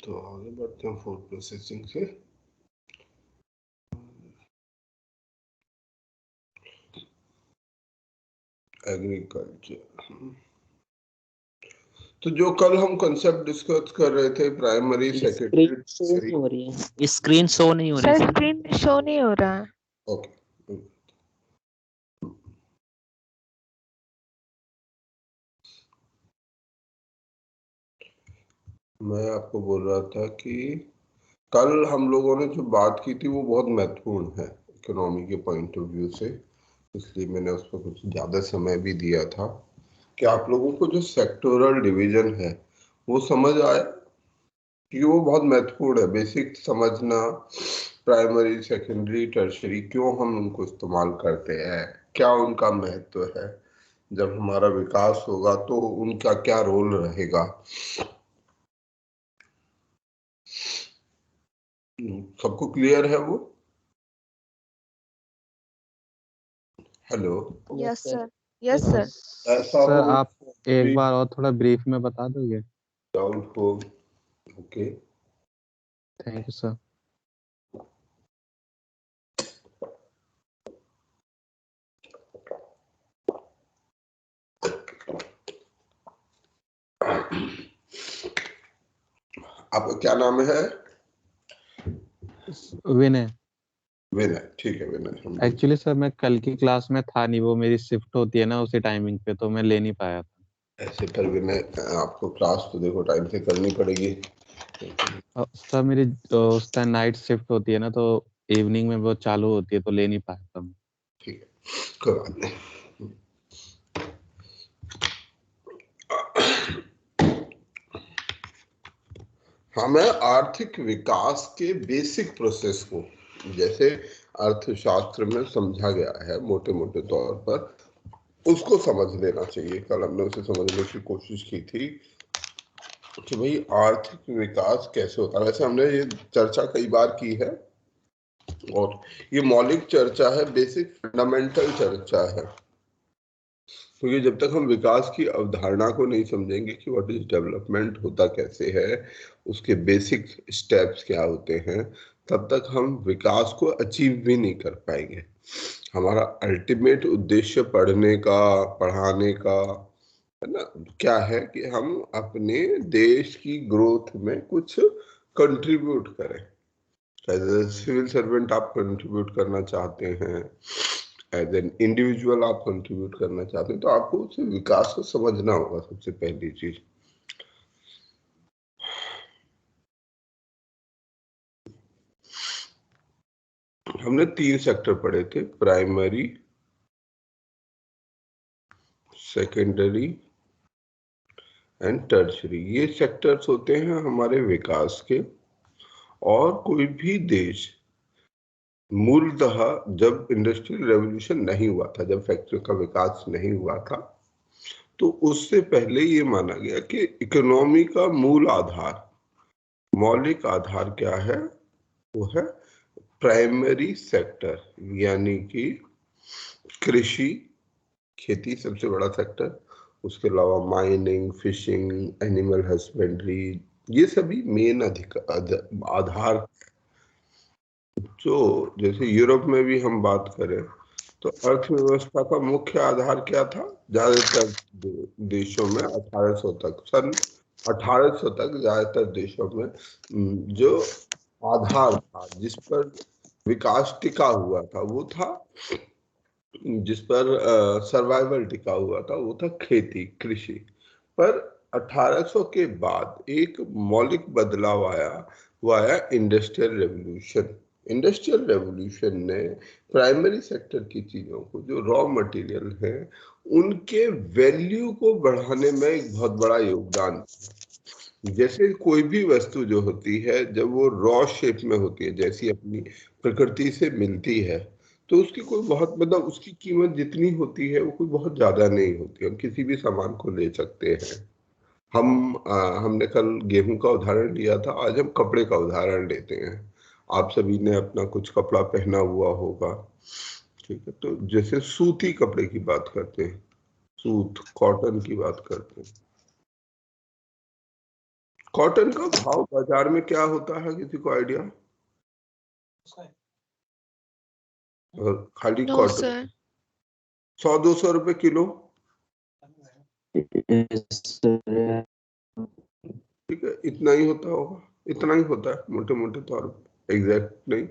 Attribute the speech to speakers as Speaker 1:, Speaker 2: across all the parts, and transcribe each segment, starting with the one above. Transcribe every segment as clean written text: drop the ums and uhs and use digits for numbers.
Speaker 1: तो आगे बढ़ते हैं फूड प्रोसेसिंग से। एग्रीकल्चर। तो जो कल हम कंसेप्ट डिस्कस कर रहे थे, प्राइमरी सेकेंडरी टर्शियरी।
Speaker 2: हो रही है, स्क्रीन शो नहीं हो रही
Speaker 3: सर, स्क्रीन शो नहीं हो रहा है।
Speaker 1: ओके, मैं आपको बोल रहा था कि कल हम लोगों ने जो बात की थी वो बहुत महत्वपूर्ण है इकोनॉमी के पॉइंट ऑफ व्यू से, इसलिए मैंने उस पर कुछ ज़्यादा समय भी दिया था कि आप लोगों को जो सेक्टोरल डिवीजन है वो समझ आए, कि वो बहुत महत्वपूर्ण है। बेसिक समझना, प्राइमरी सेकेंडरी टर्शियरी क्यों हम उनको इस्तेमाल करते हैं, क्या उनका महत्व है, जब हमारा विकास होगा तो उनका क्या रोल रहेगा। सबको क्लियर है वो? Hello?
Speaker 3: Yes sir, yes sir.
Speaker 1: ऐसा
Speaker 4: सर
Speaker 1: हो
Speaker 4: आप एक बार और थोड़ा ब्रीफ में बता दोगे?
Speaker 1: डाउट हो? Okay,
Speaker 4: thank you sir.
Speaker 1: आपका क्या नाम है?
Speaker 4: विनय।
Speaker 1: विनय, ठीक है विनय। हम
Speaker 4: एक्चुअली सर मैं कल की क्लास में था नहीं, वो मेरी शिफ्ट होती है ना उसी टाइमिंग पे, तो मैं ले नहीं पाया था।
Speaker 1: ऐसे पर विनय, आपको क्लास तो देखो टाइम से करनी पड़ेगी।
Speaker 4: सर मेरी उस टाइम नाइट शिफ्ट होती है ना, तो इवनिंग में वो चालू होती है, तो ले नहीं पाया था मैं।
Speaker 1: ठीक है, कोई बात नहीं। हमें आर्थिक विकास के बेसिक प्रोसेस को, जैसे अर्थशास्त्र में समझा गया है मोटे मोटे तौर पर, उसको समझ लेना चाहिए। कल हमने उसे समझने की कोशिश की थी कि भाई आर्थिक विकास कैसे होता है। वैसे हमने ये चर्चा कई बार की है और ये मौलिक चर्चा है, बेसिक फंडामेंटल चर्चा है, क्योंकि जब तक हम विकास की अवधारणा को नहीं समझेंगे कि व्हाट इज डेवलपमेंट होता कैसे है, उसके बेसिक स्टेप्स क्या होते हैं, तब तक हम विकास को अचीव भी नहीं कर पाएंगे। हमारा अल्टीमेट उद्देश्य पढ़ने का, पढ़ाने का, है ना, क्या है कि हम अपने देश की ग्रोथ में कुछ कंट्रीब्यूट करें। एज ए सिविल सर्वेंट आप कंट्रीब्यूट करना चाहते हैं, एज एन इंडिविजुअल आप कंट्रीब्यूट करना चाहते हैं, तो आपको उसे विकास को समझना होगा। सबसे पहली चीज हमने 3 सेक्टर पढ़े थे, प्राइमरी, सेकेंडरी एंड टर्शरी। ये सेक्टर्स होते हैं हमारे विकास के। और कोई भी देश मूलतः जब इंडस्ट्रियल रेवोल्यूशन नहीं हुआ था, जब फैक्ट्री का विकास नहीं हुआ था, तो उससे पहले ये माना गया कि इकोनॉमी का मूल आधार, मौलिक आधार क्या है, वो है प्राइमरी सेक्टर, यानी कि कृषि, खेती सबसे बड़ा सेक्टर, उसके अलावा माइनिंग, फिशिंग, एनिमल हस्बेंड्री, ये सभी मेन आधार। जो जैसे यूरोप में भी हम बात करें तो अर्थव्यवस्था का मुख्य आधार क्या था? ज्यादातर देशों में 1800 तक, सन 1800 तक ज्यादातर देशों में जो आधार था, जिस पर विकास टिका हुआ था, वो था, जिस पर सर्वाइवल टिका हुआ था, वो था खेती, कृषि पर। 1800 के बाद एक मौलिक बदलाव आया, वो आया इंडस्ट्रियल रेवोल्यूशन। इंडस्ट्रियल रेवोल्यूशन ने प्राइमरी सेक्टर की चीजों को, जो रॉ मटेरियल है, उनके वैल्यू को बढ़ाने में एक बहुत बड़ा योगदान। जैसे कोई भी वस्तु जो होती है, जब वो रॉ शेप में होती है, जैसी अपनी प्रकृति से मिलती है, तो उसकी कोई बहुत, मतलब उसकी कीमत जितनी होती है वो कोई बहुत ज्यादा नहीं होती। हम किसी भी सामान को ले सकते हैं। हमने कल गेहूं का उदाहरण लिया था, आज हम कपड़े का उदाहरण लेते हैं। आप सभी ने अपना कुछ कपड़ा पहना हुआ होगा, ठीक है? तो जैसे सूती कपड़े की बात करते हैं, सूत, कॉटन की बात करते हैं, कॉटन का भाव बाजार में क्या होता है, किसी को आइडिया? और खाली
Speaker 3: नो
Speaker 1: कॉटन
Speaker 3: सर।
Speaker 1: 100-200 रुपए किलो, ठीक है, इतना ही होता होगा, इतना ही होता है मोटे मोटे तौर पर, एग्जैक्ट नहीं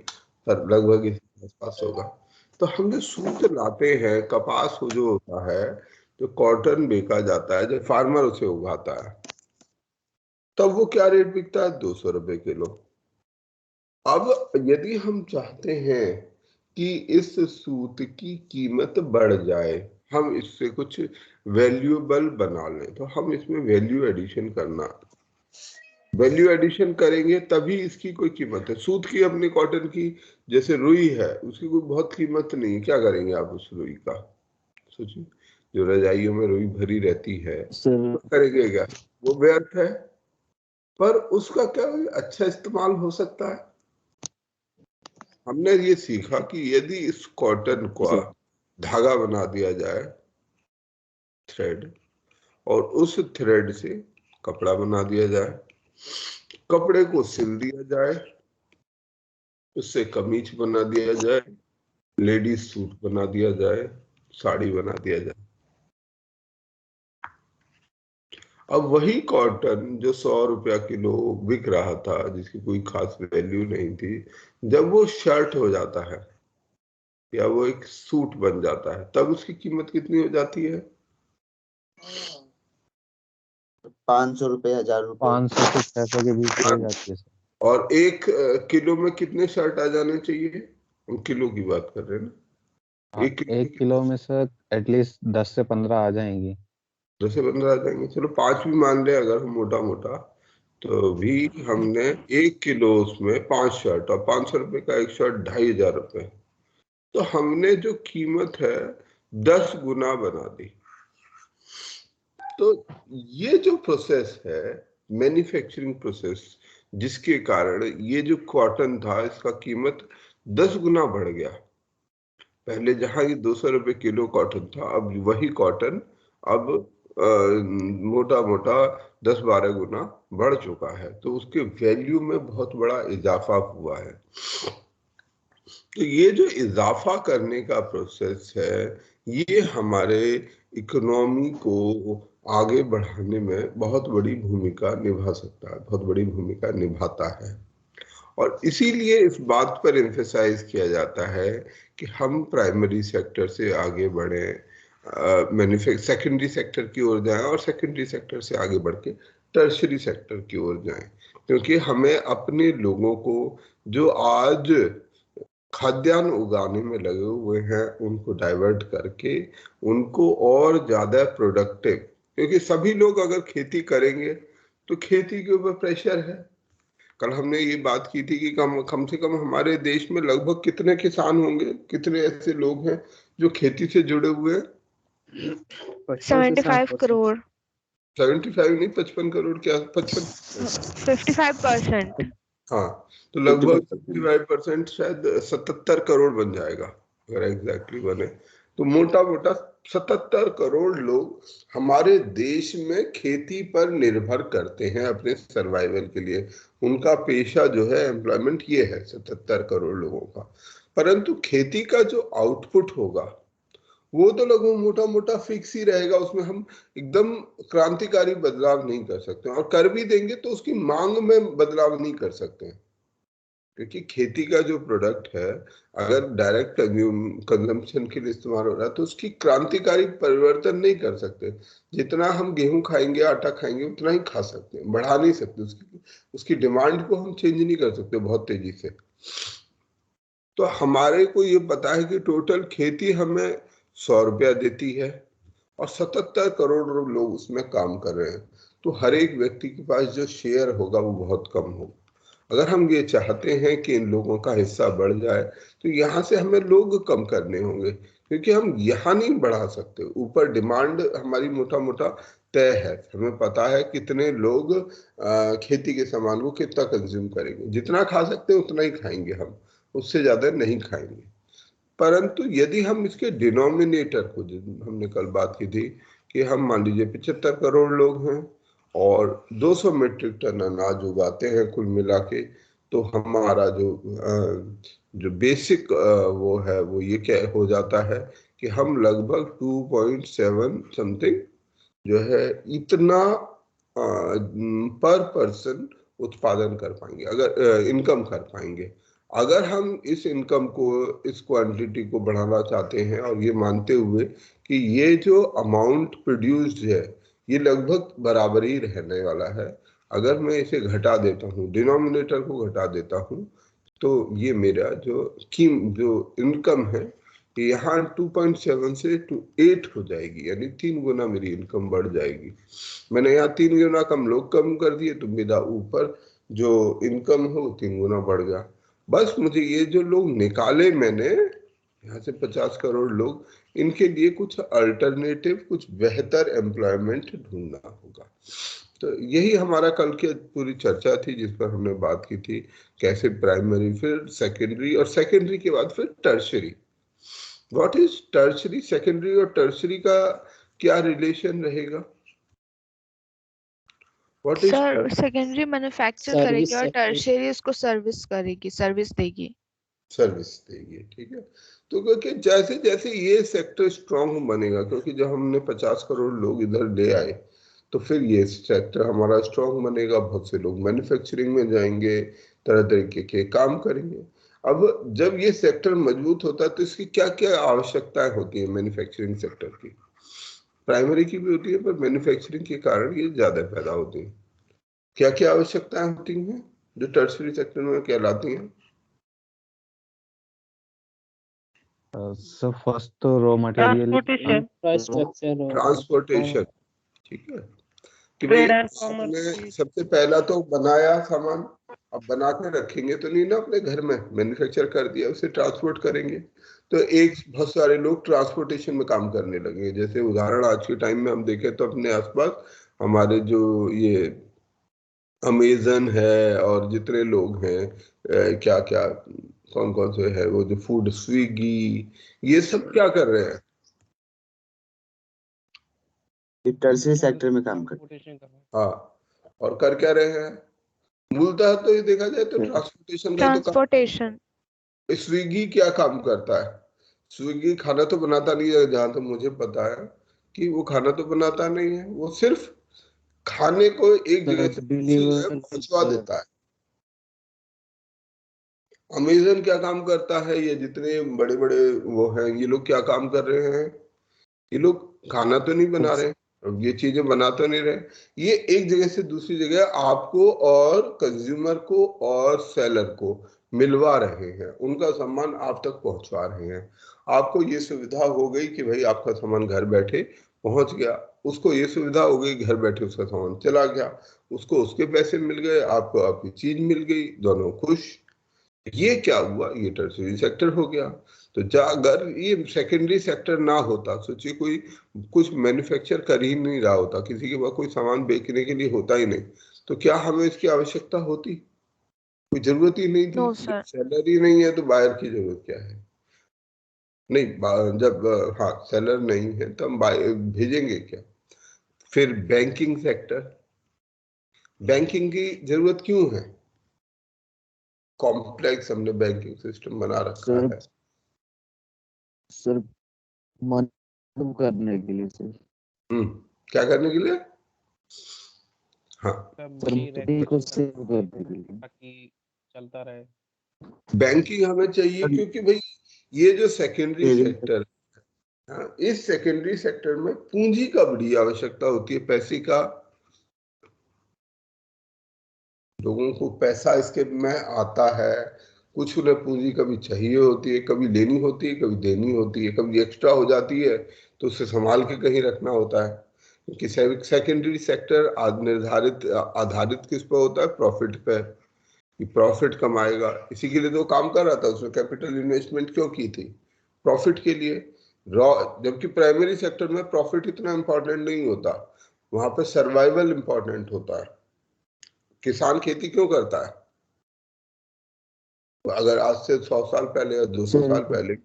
Speaker 1: पर लगभग इस आसपास होगा। तो हम जो सूत लाते हैं, कपास जो होता है, जो कॉटन बेचा जाता है, जो फार्मर उसे उगाता है, तब वो क्या रेट बिकता है? 200 रुपए किलो। अब यदि हम चाहते हैं कि इस सूत की कीमत बढ़ जाए, हम इससे कुछ वैल्यूएबल बना लें, तो हम इसमें वैल्यू एडिशन करना, वैल्यू एडिशन करेंगे तभी इसकी कोई कीमत है। सूत की, अपनी कॉटन की, जैसे रुई है, उसकी कोई बहुत कीमत नहीं है, क्या करेंगे आप उस रुई का? सोचिए, जो रजाइयों में रुई भरी रहती है, तो करेंगे क्या? वो व्यर्थ है। पर उसका क्या अच्छा इस्तेमाल हो सकता है? हमने ये सीखा कि यदि इस कॉटन को धागा बना दिया जाए, थ्रेड, और उस थ्रेड से कपड़ा बना दिया जाए, कपड़े को सिल दिया जाए, उससे कमीज बना दिया जाए, लेडीज सूट बना दिया जाए, साड़ी बना दिया जाए, अब वही कॉटन जो 100 रुपया किलो बिक रहा था, जिसकी कोई खास वैल्यू नहीं थी, जब वो शर्ट हो जाता है या वो एक सूट बन जाता है, तब उसकी कीमत कितनी हो जाती है?
Speaker 5: 500 रुपए, 1000 रुपए।
Speaker 4: 500 से 600 के बीच हो जाती है सर।
Speaker 1: और 1 किलो में कितने शर्ट आ जाने चाहिए? हम किलो की बात कर रहे हैं ना।
Speaker 4: हाँ,
Speaker 1: 1 किलो
Speaker 4: 1 किलो में सर एटलीस्ट 10 से 15 आ जाएंगी।
Speaker 1: 10 से 15 आ जाएंगे, चलो 5 भी मान ले अगर हम मोटा मोटा, तो भी हमने 1 किलो उसमें 5 शर्ट, और 500 रुपए का एक शर्ट 2500 रुपए, तो हमने जो कीमत है 10 गुना बना दी। तो ये जो प्रोसेस है, मैन्युफैक्चरिंग प्रोसेस, जिसके कारण ये जो कॉटन था, इसका कीमत 10 गुना बढ़ गया। पहले जहां ये 200 रुपए किलो कॉटन था, अब वही कॉटन अब मोटा मोटा 10-12 गुना बढ़ चुका है, तो उसके वैल्यू में बहुत बड़ा इजाफा हुआ है। तो ये जो इजाफा करने का प्रोसेस है, ये हमारे इकोनॉमी को आगे बढ़ाने में बहुत बड़ी भूमिका निभा सकता है, बहुत बड़ी भूमिका निभाता है। और इसीलिए इस बात पर एम्फेसाइज किया जाता है कि हम प्राइमरी सेक्टर से आगे बढ़े, सेकेंडरी सेक्टर की ओर जाएं, और सेकेंडरी सेक्टर से आगे बढ़ के टर्शरी सेक्टर की ओर जाएं, क्योंकि हमें अपने लोगों को जो आज खाद्यान्न उगाने में लगे हुए हैं, उनको डाइवर्ट करके उनको और ज्यादा प्रोडक्टिव, क्योंकि सभी लोग अगर खेती करेंगे तो खेती के ऊपर प्रेशर है। कल हमने ये बात की थी कि कम से कम हमारे देश में लगभग कितने किसान होंगे, कितने ऐसे लोग हैं जो खेती से जुड़े हुए हैं?
Speaker 3: 75 करोड़।
Speaker 1: 75 नहीं, 55 करोड़, क्या 55?
Speaker 3: 55%।
Speaker 1: हाँ, तो लगभग 55%, शायद 77 करोड़ बन जाएगा अगर एग्जैक्टली बने, तो मोटा मोटा 77 करोड़ लोग हमारे देश में खेती पर निर्भर करते हैं अपने सर्वाइवल के लिए। उनका पेशा जो है, एम्प्लॉयमेंट, ये है 77 करोड़ लोगों का। परंतु खेती का जो आउटपुट होगा वो तो लगभग मोटा मोटा फिक्स ही रहेगा, उसमें हम एकदम क्रांतिकारी बदलाव नहीं कर सकते, और कर भी देंगे तो उसकी मांग में बदलाव नहीं कर सकते, क्योंकि खेती का जो प्रोडक्ट है, अगर डायरेक्ट कंजम्पशन के लिए इस्तेमाल हो रहा है, तो उसकी क्रांतिकारी परिवर्तन नहीं कर सकते। जितना हम गेहूं खाएंगे, आटा खाएंगे, उतना ही खा सकते हैं, बढ़ा नहीं सकते। उसकी डिमांड को हम चेंज नहीं कर सकते बहुत तेजी से। तो हमारे को ये पता है कि टोटल खेती हमें 100 रुपया देती है, और 77 करोड़ लोग उसमें काम कर रहे हैं, तो हर एक व्यक्ति के पास जो शेयर होगा वो बहुत कम होगा। अगर हम ये चाहते हैं कि इन लोगों का हिस्सा बढ़ जाए, तो यहाँ से हमें लोग कम करने होंगे, क्योंकि हम यहाँ नहीं बढ़ा सकते। ऊपर डिमांड हमारी मोटा मोटा तय है, हमें पता है कितने लोग खेती के सामान को कितना कंज्यूम करेंगे, जितना खा सकते हैं उतना ही खाएंगे हम, उससे ज्यादा नहीं खाएंगे। परंतु यदि हम इसके डिनोमिनेटर को, हमने कल बात की थी कि हम मान लीजिए 75 करोड़ लोग हैं, और 200 मीट्रिक टन अनाज उगाते हैं कुल मिला के, तो हमारा जो बेसिक वो है वो ये क्या हो जाता है कि हम लगभग 2.7 समथिंग जो है इतना पर पर्सन उत्पादन कर पाएंगे, अगर इनकम कर पाएंगे। अगर हम इस इनकम को, इस क्वांटिटी को बढ़ाना चाहते हैं और ये मानते हुए कि ये जो अमाउंट प्रोड्यूस्ड है ये लगभग बराबर ही रहने वाला है, अगर मैं इसे घटा देता हूँ, डिनोमिनेटर को घटा देता हूँ, तो ये मेरा जो इनकम है यहाँ 2.7 से 8 हो जाएगी, यानी 3 गुना मेरी इनकम बढ़ जाएगी। मैंने यहाँ 3 गुना कम लोग कम कर दिए तो मेरा ऊपर जो इनकम है वो 3 गुना बढ़ गया। बस मुझे ये जो लोग निकाले मैंने यहाँ से 50 करोड़ लोग, इनके लिए कुछ अल्टरनेटिव, कुछ बेहतर एम्प्लॉयमेंट ढूंढना होगा। तो यही हमारा कल की पूरी चर्चा थी जिस पर हमने बात की थी, कैसे प्राइमरी, फिर सेकेंडरी, और सेकेंडरी के बाद फिर tertiary. What is tertiary? Secondary और टर्शरी का क्या रिलेशन रहेगा? What is
Speaker 3: sir secondary manufacture करेगी और टर्शियरी उसको सर्विस करेगी, सर्विस देगी।
Speaker 1: सर्विस देगी, ठीक है। तो क्योंकि जैसे जैसे ये सेक्टर स्ट्रांग बनेगा, क्योंकि जब हमने 50 करोड़ लोग इधर ले आए तो फिर ये सेक्टर हमारा स्ट्रांग बनेगा, बहुत से लोग मैन्युफैक्चरिंग में जाएंगे, तरह तरीके के काम करेंगे। अब जब ये सेक्टर मजबूत होता है तो इसकी क्या क्या आवश्यकताएं होती है मैन्युफैक्चरिंग सेक्टर की? प्राइमरी की भी होती है, पर मैन्युफैक्चरिंग के कारण ये ज्यादा पैदा होती है। क्या क्या आवश्यकताएं होती हैं जो टर्शरी सेक्टर में कहलाती हैं?
Speaker 4: सर फर्स्ट तो रॉ मटेरियल,
Speaker 1: ट्रांसपोर्टेशन, ठीक है, कि भाई आपने सबसे पहला तो बनाया सामान, अब बना के रखेंगे तो नहीं ना अपने घर में, मैन्युफैक्चर कर दिया, उसे ट्रांसपोर्ट करेंगे, तो एक बहुत सारे लोग ट्रांसपोर्टेशन में काम करने लगे। जैसे उदाहरण आज के टाइम में हम देखें तो अपने आसपास हमारे जो ये अमेजन है और जितने लोग हैं, क्या क्या कौन कौन से है वो जो फूड, स्विगी, ये सब क्या कर रहे हैं?
Speaker 5: टर्शरी सेक्टर में काम करते हैं।
Speaker 1: हाँ, और कर क्या रहे हैं? मूलतः तो ये देखा जाए तो ट्रांसपोर्टेशन का तो काम।
Speaker 3: ट्रांसपोर्टेशन।
Speaker 1: स्विगी क्या काम करता है? स्विगी खाना तो बनाता नहीं है, जहां तक मुझे पता है कि वो खाना तो बनाता नहीं है, वो सिर्फ खाने को एक जगह से दूसरी जगह पहुंचवा देता है। अमेजन क्या काम करता है? ये जितने बड़े बड़े वो हैं, ये लोग क्या काम कर रहे हैं? ये लोग खाना तो नहीं बना रहे, ये चीजें बना तो नहीं रहे, ये एक जगह से दूसरी जगह आपको और कंज्यूमर को और सेलर को मिलवा रहे हैं, उनका सामान आप तक पहुंचवा रहे हैं। आपको ये सुविधा हो गई कि भाई आपका सामान घर बैठे पहुंच गया, उसको ये सुविधा हो गई घर बैठे उसका सामान चला गया, उसको उसके पैसे मिल गए, आपको आपकी चीज मिल गई, दोनों खुश। ये क्या हुआ? ये टर्शरी सेक्टर हो गया। तो अगर ये सेकेंडरी सेक्टर ना होता, सोचिए कोई कुछ मैन्युफैक्चर कर ही नहीं रहा होता, किसी के पास कोई सामान बेचने के लिए होता ही नहीं, तो क्या हमें इसकी आवश्यकता होती? कोई जरूरत ही नहीं थी।
Speaker 3: नो
Speaker 1: जब
Speaker 3: सर।
Speaker 1: सेलर ही नहीं है तो बायर की जरूरत क्या है? नहीं, जब हाँ सेलर नहीं है तो हम भेजेंगे क्या? फिर बैंकिंग सेक्टर, बैंकिंग की जरूरत क्यों है? कॉम्प्लेक्स हमने बैंकिंग सिस्टम बना रखा है
Speaker 5: सर मालूम करने के लिए सर।
Speaker 1: क्या करने के लिए? हाँ,
Speaker 5: को सेव करने के लिए
Speaker 6: ताकि चलता रहे।
Speaker 1: बैंकिंग हमें चाहिए क्योंकि भाई ये जो सेकेंडरी सेक्टर, हाँ, इस सेकेंडरी सेक्टर में पूंजी का बड़ी आवश्यकता होती है, पैसे का। लोगों को पैसा इसके में आता है, कुछ उन्हें पूंजी कभी चाहिए होती है, कभी लेनी होती है, कभी देनी होती है, कभी एक्स्ट्रा हो जाती है तो उसे संभाल के कहीं रखना होता है, क्योंकि सेकेंडरी सेक्टर निर्धारित आधारित किस पर होता है? प्रॉफिट पे, कि प्रॉफिट कमाएगा, इसी के लिए तो काम कर रहा था, उसने कैपिटल इन्वेस्टमेंट क्यों की थी? प्रॉफिट के लिए। जबकि प्राइमरी सेक्टर में प्रॉफिट इतना इंपॉर्टेंट नहीं होता, वहां पे सर्वाइवल इंपॉर्टेंट होता है। किसान खेती क्यों करता है? अगर आज से 100 साल पहले या 200 साल पहले,
Speaker 3: सब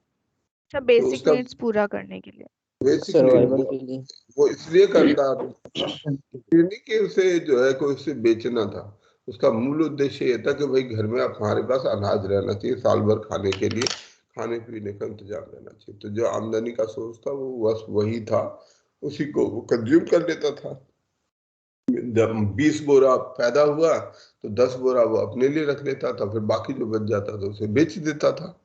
Speaker 1: तो
Speaker 3: बेसिक
Speaker 1: उसका
Speaker 3: नीड्स पूरा करने के लिए।
Speaker 1: बेसिकली वो इसलिए करता था, इसलिए नहीं कि उसे जो है कोई उसे बेचना था। उसका मूल उद्देश्य ये था कि भाई घर में हमारे पास अनाज रहना चाहिए, साल भर खाने के लिए खाने पीने का इंतजाम रहना चाहिए। तो जो आमदनी का सोर्स था वो बस वही था, उसी को वो कंज्यूम कर लेता था। जब 20 बोरा पैदा हुआ तो 10 बोरा वो अपने लिए रख लेता था, फिर बाकी जो बच जाता था उसे बेच देता था।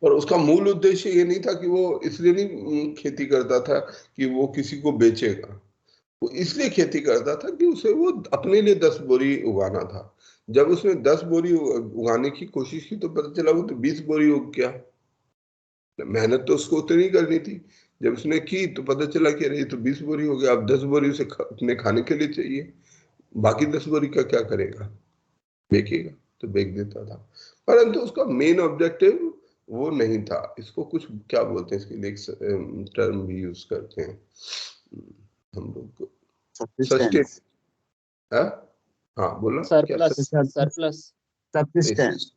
Speaker 1: और उसका मूल उद्देश्य ये नहीं था कि वो इसलिए नहीं खेती करता था कि वो किसी को बेचेगा, वो इसलिए खेती करता था कि उसे वो अपने लिए 10 बोरी उगाना था। जब उसने 10 बोरी उगाने की कोशिश की तो पता चला वो तो 20 बोरी उग गया। मेहनत तो उसको उतनी करनी थी, जब उसने की तो पता चला कि अरे ये तो 20 बोरी हो गया, अब 10 बोरी उसे अपने खाने के लिए चाहिए, बाकी 10 बोरी का क्या करेगा, बेचेगा, तो बेच देता था। परंतु उसका मेन ऑब्जेक्टिव वो नहीं था। इसको कुछ क्या बोलते हैं, इसके लिए एक टर्म भी यूज करते हैं हम लोग,
Speaker 5: सब्सिस्टेंस।
Speaker 1: हाँ बोलो,
Speaker 2: सरप्लस सरप्लस
Speaker 5: सब्सिस्टेंस।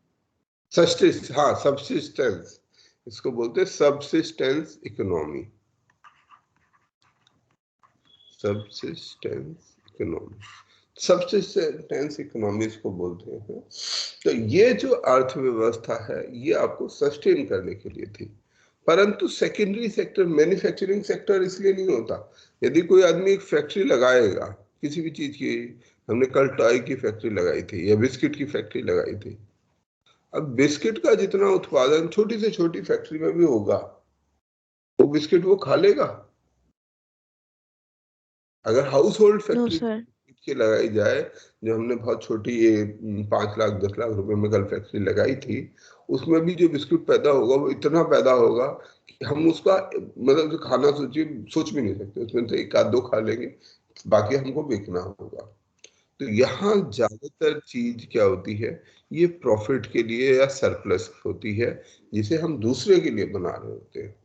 Speaker 1: हाँ सब्सिस्टेंस, इसको बोलते हैं subsistence economy. Subsistence economy, subsistence economy इसको बोलते हैं। तो ये जो अर्थव्यवस्था है ये आपको सस्टेन करने के लिए थी। परंतु सेकेंडरी सेक्टर, मैन्युफैक्चरिंग सेक्टर इसलिए नहीं होता। यदि कोई आदमी एक फैक्ट्री लगाएगा किसी भी चीज की, हमने कल टॉय की फैक्ट्री लगाई थी या बिस्किट की फैक्ट्री लगाई थी, अब बिस्किट का जितना उत्पादन छोटी से छोटी फैक्ट्री में भी होगा, वो बिस्किट वो खा लेगा। अगर हाउस होल्ड फैक्ट्री की लगाई जाए, जो हमने बहुत छोटी ये 5 लाख 10 लाख रुपए में कल फैक्ट्री लगाई थी, उसमें भी जो बिस्कुट पैदा होगा वो इतना पैदा होगा कि हम उसका मतलब जो खाना सोच भी नहीं सकते। उसमें तो एक आध दो खा लेंगे, बाकी हमको बेचना होगा। तो यहाँ ज्यादातर चीज क्या होती है, ये प्रॉफिट के लिए या सरप्लस होती है, जिसे हम दूसरे के लिए बना रहे होते हैं।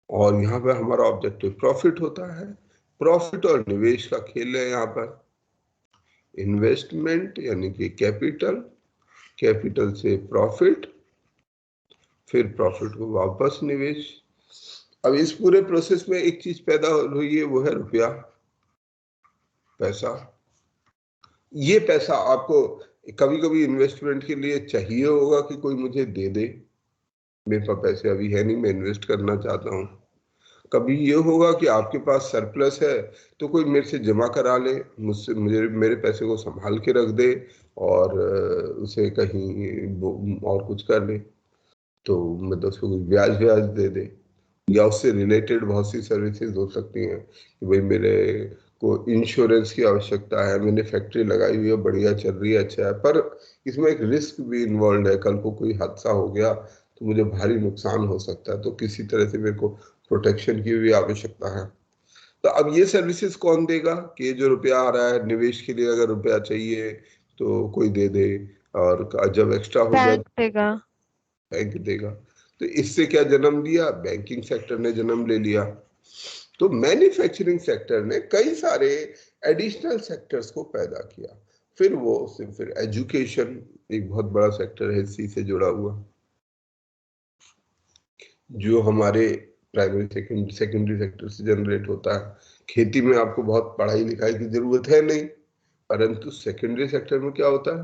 Speaker 1: और यहाँ पे हमारा ऑब्जेक्टिव प्रॉफिट होता है। प्रॉफिट और निवेश का खेल है यहाँ पर। इन्वेस्टमेंट यानी कि कैपिटल, कैपिटल से प्रॉफिट, फिर प्रॉफिट को वापस निवेश। अब इस पूरे प्रोसेस में एक चीज पैदा हुई है, वो है रुपया, पैसा। ये पैसा आपको कभी कभी इन्वेस्टमेंट के लिए चाहिए होगा कि कोई मुझे दे दे, मेरे पास पैसे अभी है नहीं, मैं इन्वेस्ट करना चाहता हूँ। कभी ये होगा कि आपके पास सरप्लस है तो कोई मेरे से जमा करा ले, मुझसे मेरे पैसे को संभाल के रख दे और उसे कहीं और कुछ कर ले, तो मतलब उसको कुछ ब्याज दे दे। या उससे रिलेटेड बहुत सी सर्विसेज हो सकती हैं कि भाई मेरे को इंश्योरेंस की आवश्यकता है, मैंने फैक्ट्री लगाई हुई है, बढ़िया चल रही है, अच्छा है, पर इसमें एक रिस्क भी इन्वॉल्व है, कल को कोई हादसा हो गया तो मुझे भारी नुकसान हो सकता है, तो किसी तरह से मेरे को प्रोटेक्शन की भी आवश्यकता है। तो अब ये सर्विसेज कौन देगा कि जो रुपया आ रहा है निवेश के लिए, अगर रुपया चाहिए तो कोई दे दे, और जब एक्स्ट्रा हो जाए बैंक देगा। तो इससे क्या जन्म लिया, बैंकिंग सेक्टर ने जन्म ले लिया। तो मैन्युफैक्चरिंग सेक्टर ने कई सारे एडिशनल सेक्टर्स को पैदा किया। फिर एजुकेशन एक बहुत बड़ा सेक्टर है इसी से जुड़ा हुआ, जो हमारे प्राइमरी सेकेंडरी सेक्टर से जनरेट होता है। खेती में आपको बहुत पढ़ाई लिखाई की जरूरत है नहीं, परंतु सेकेंडरी सेक्टर में क्या होता है,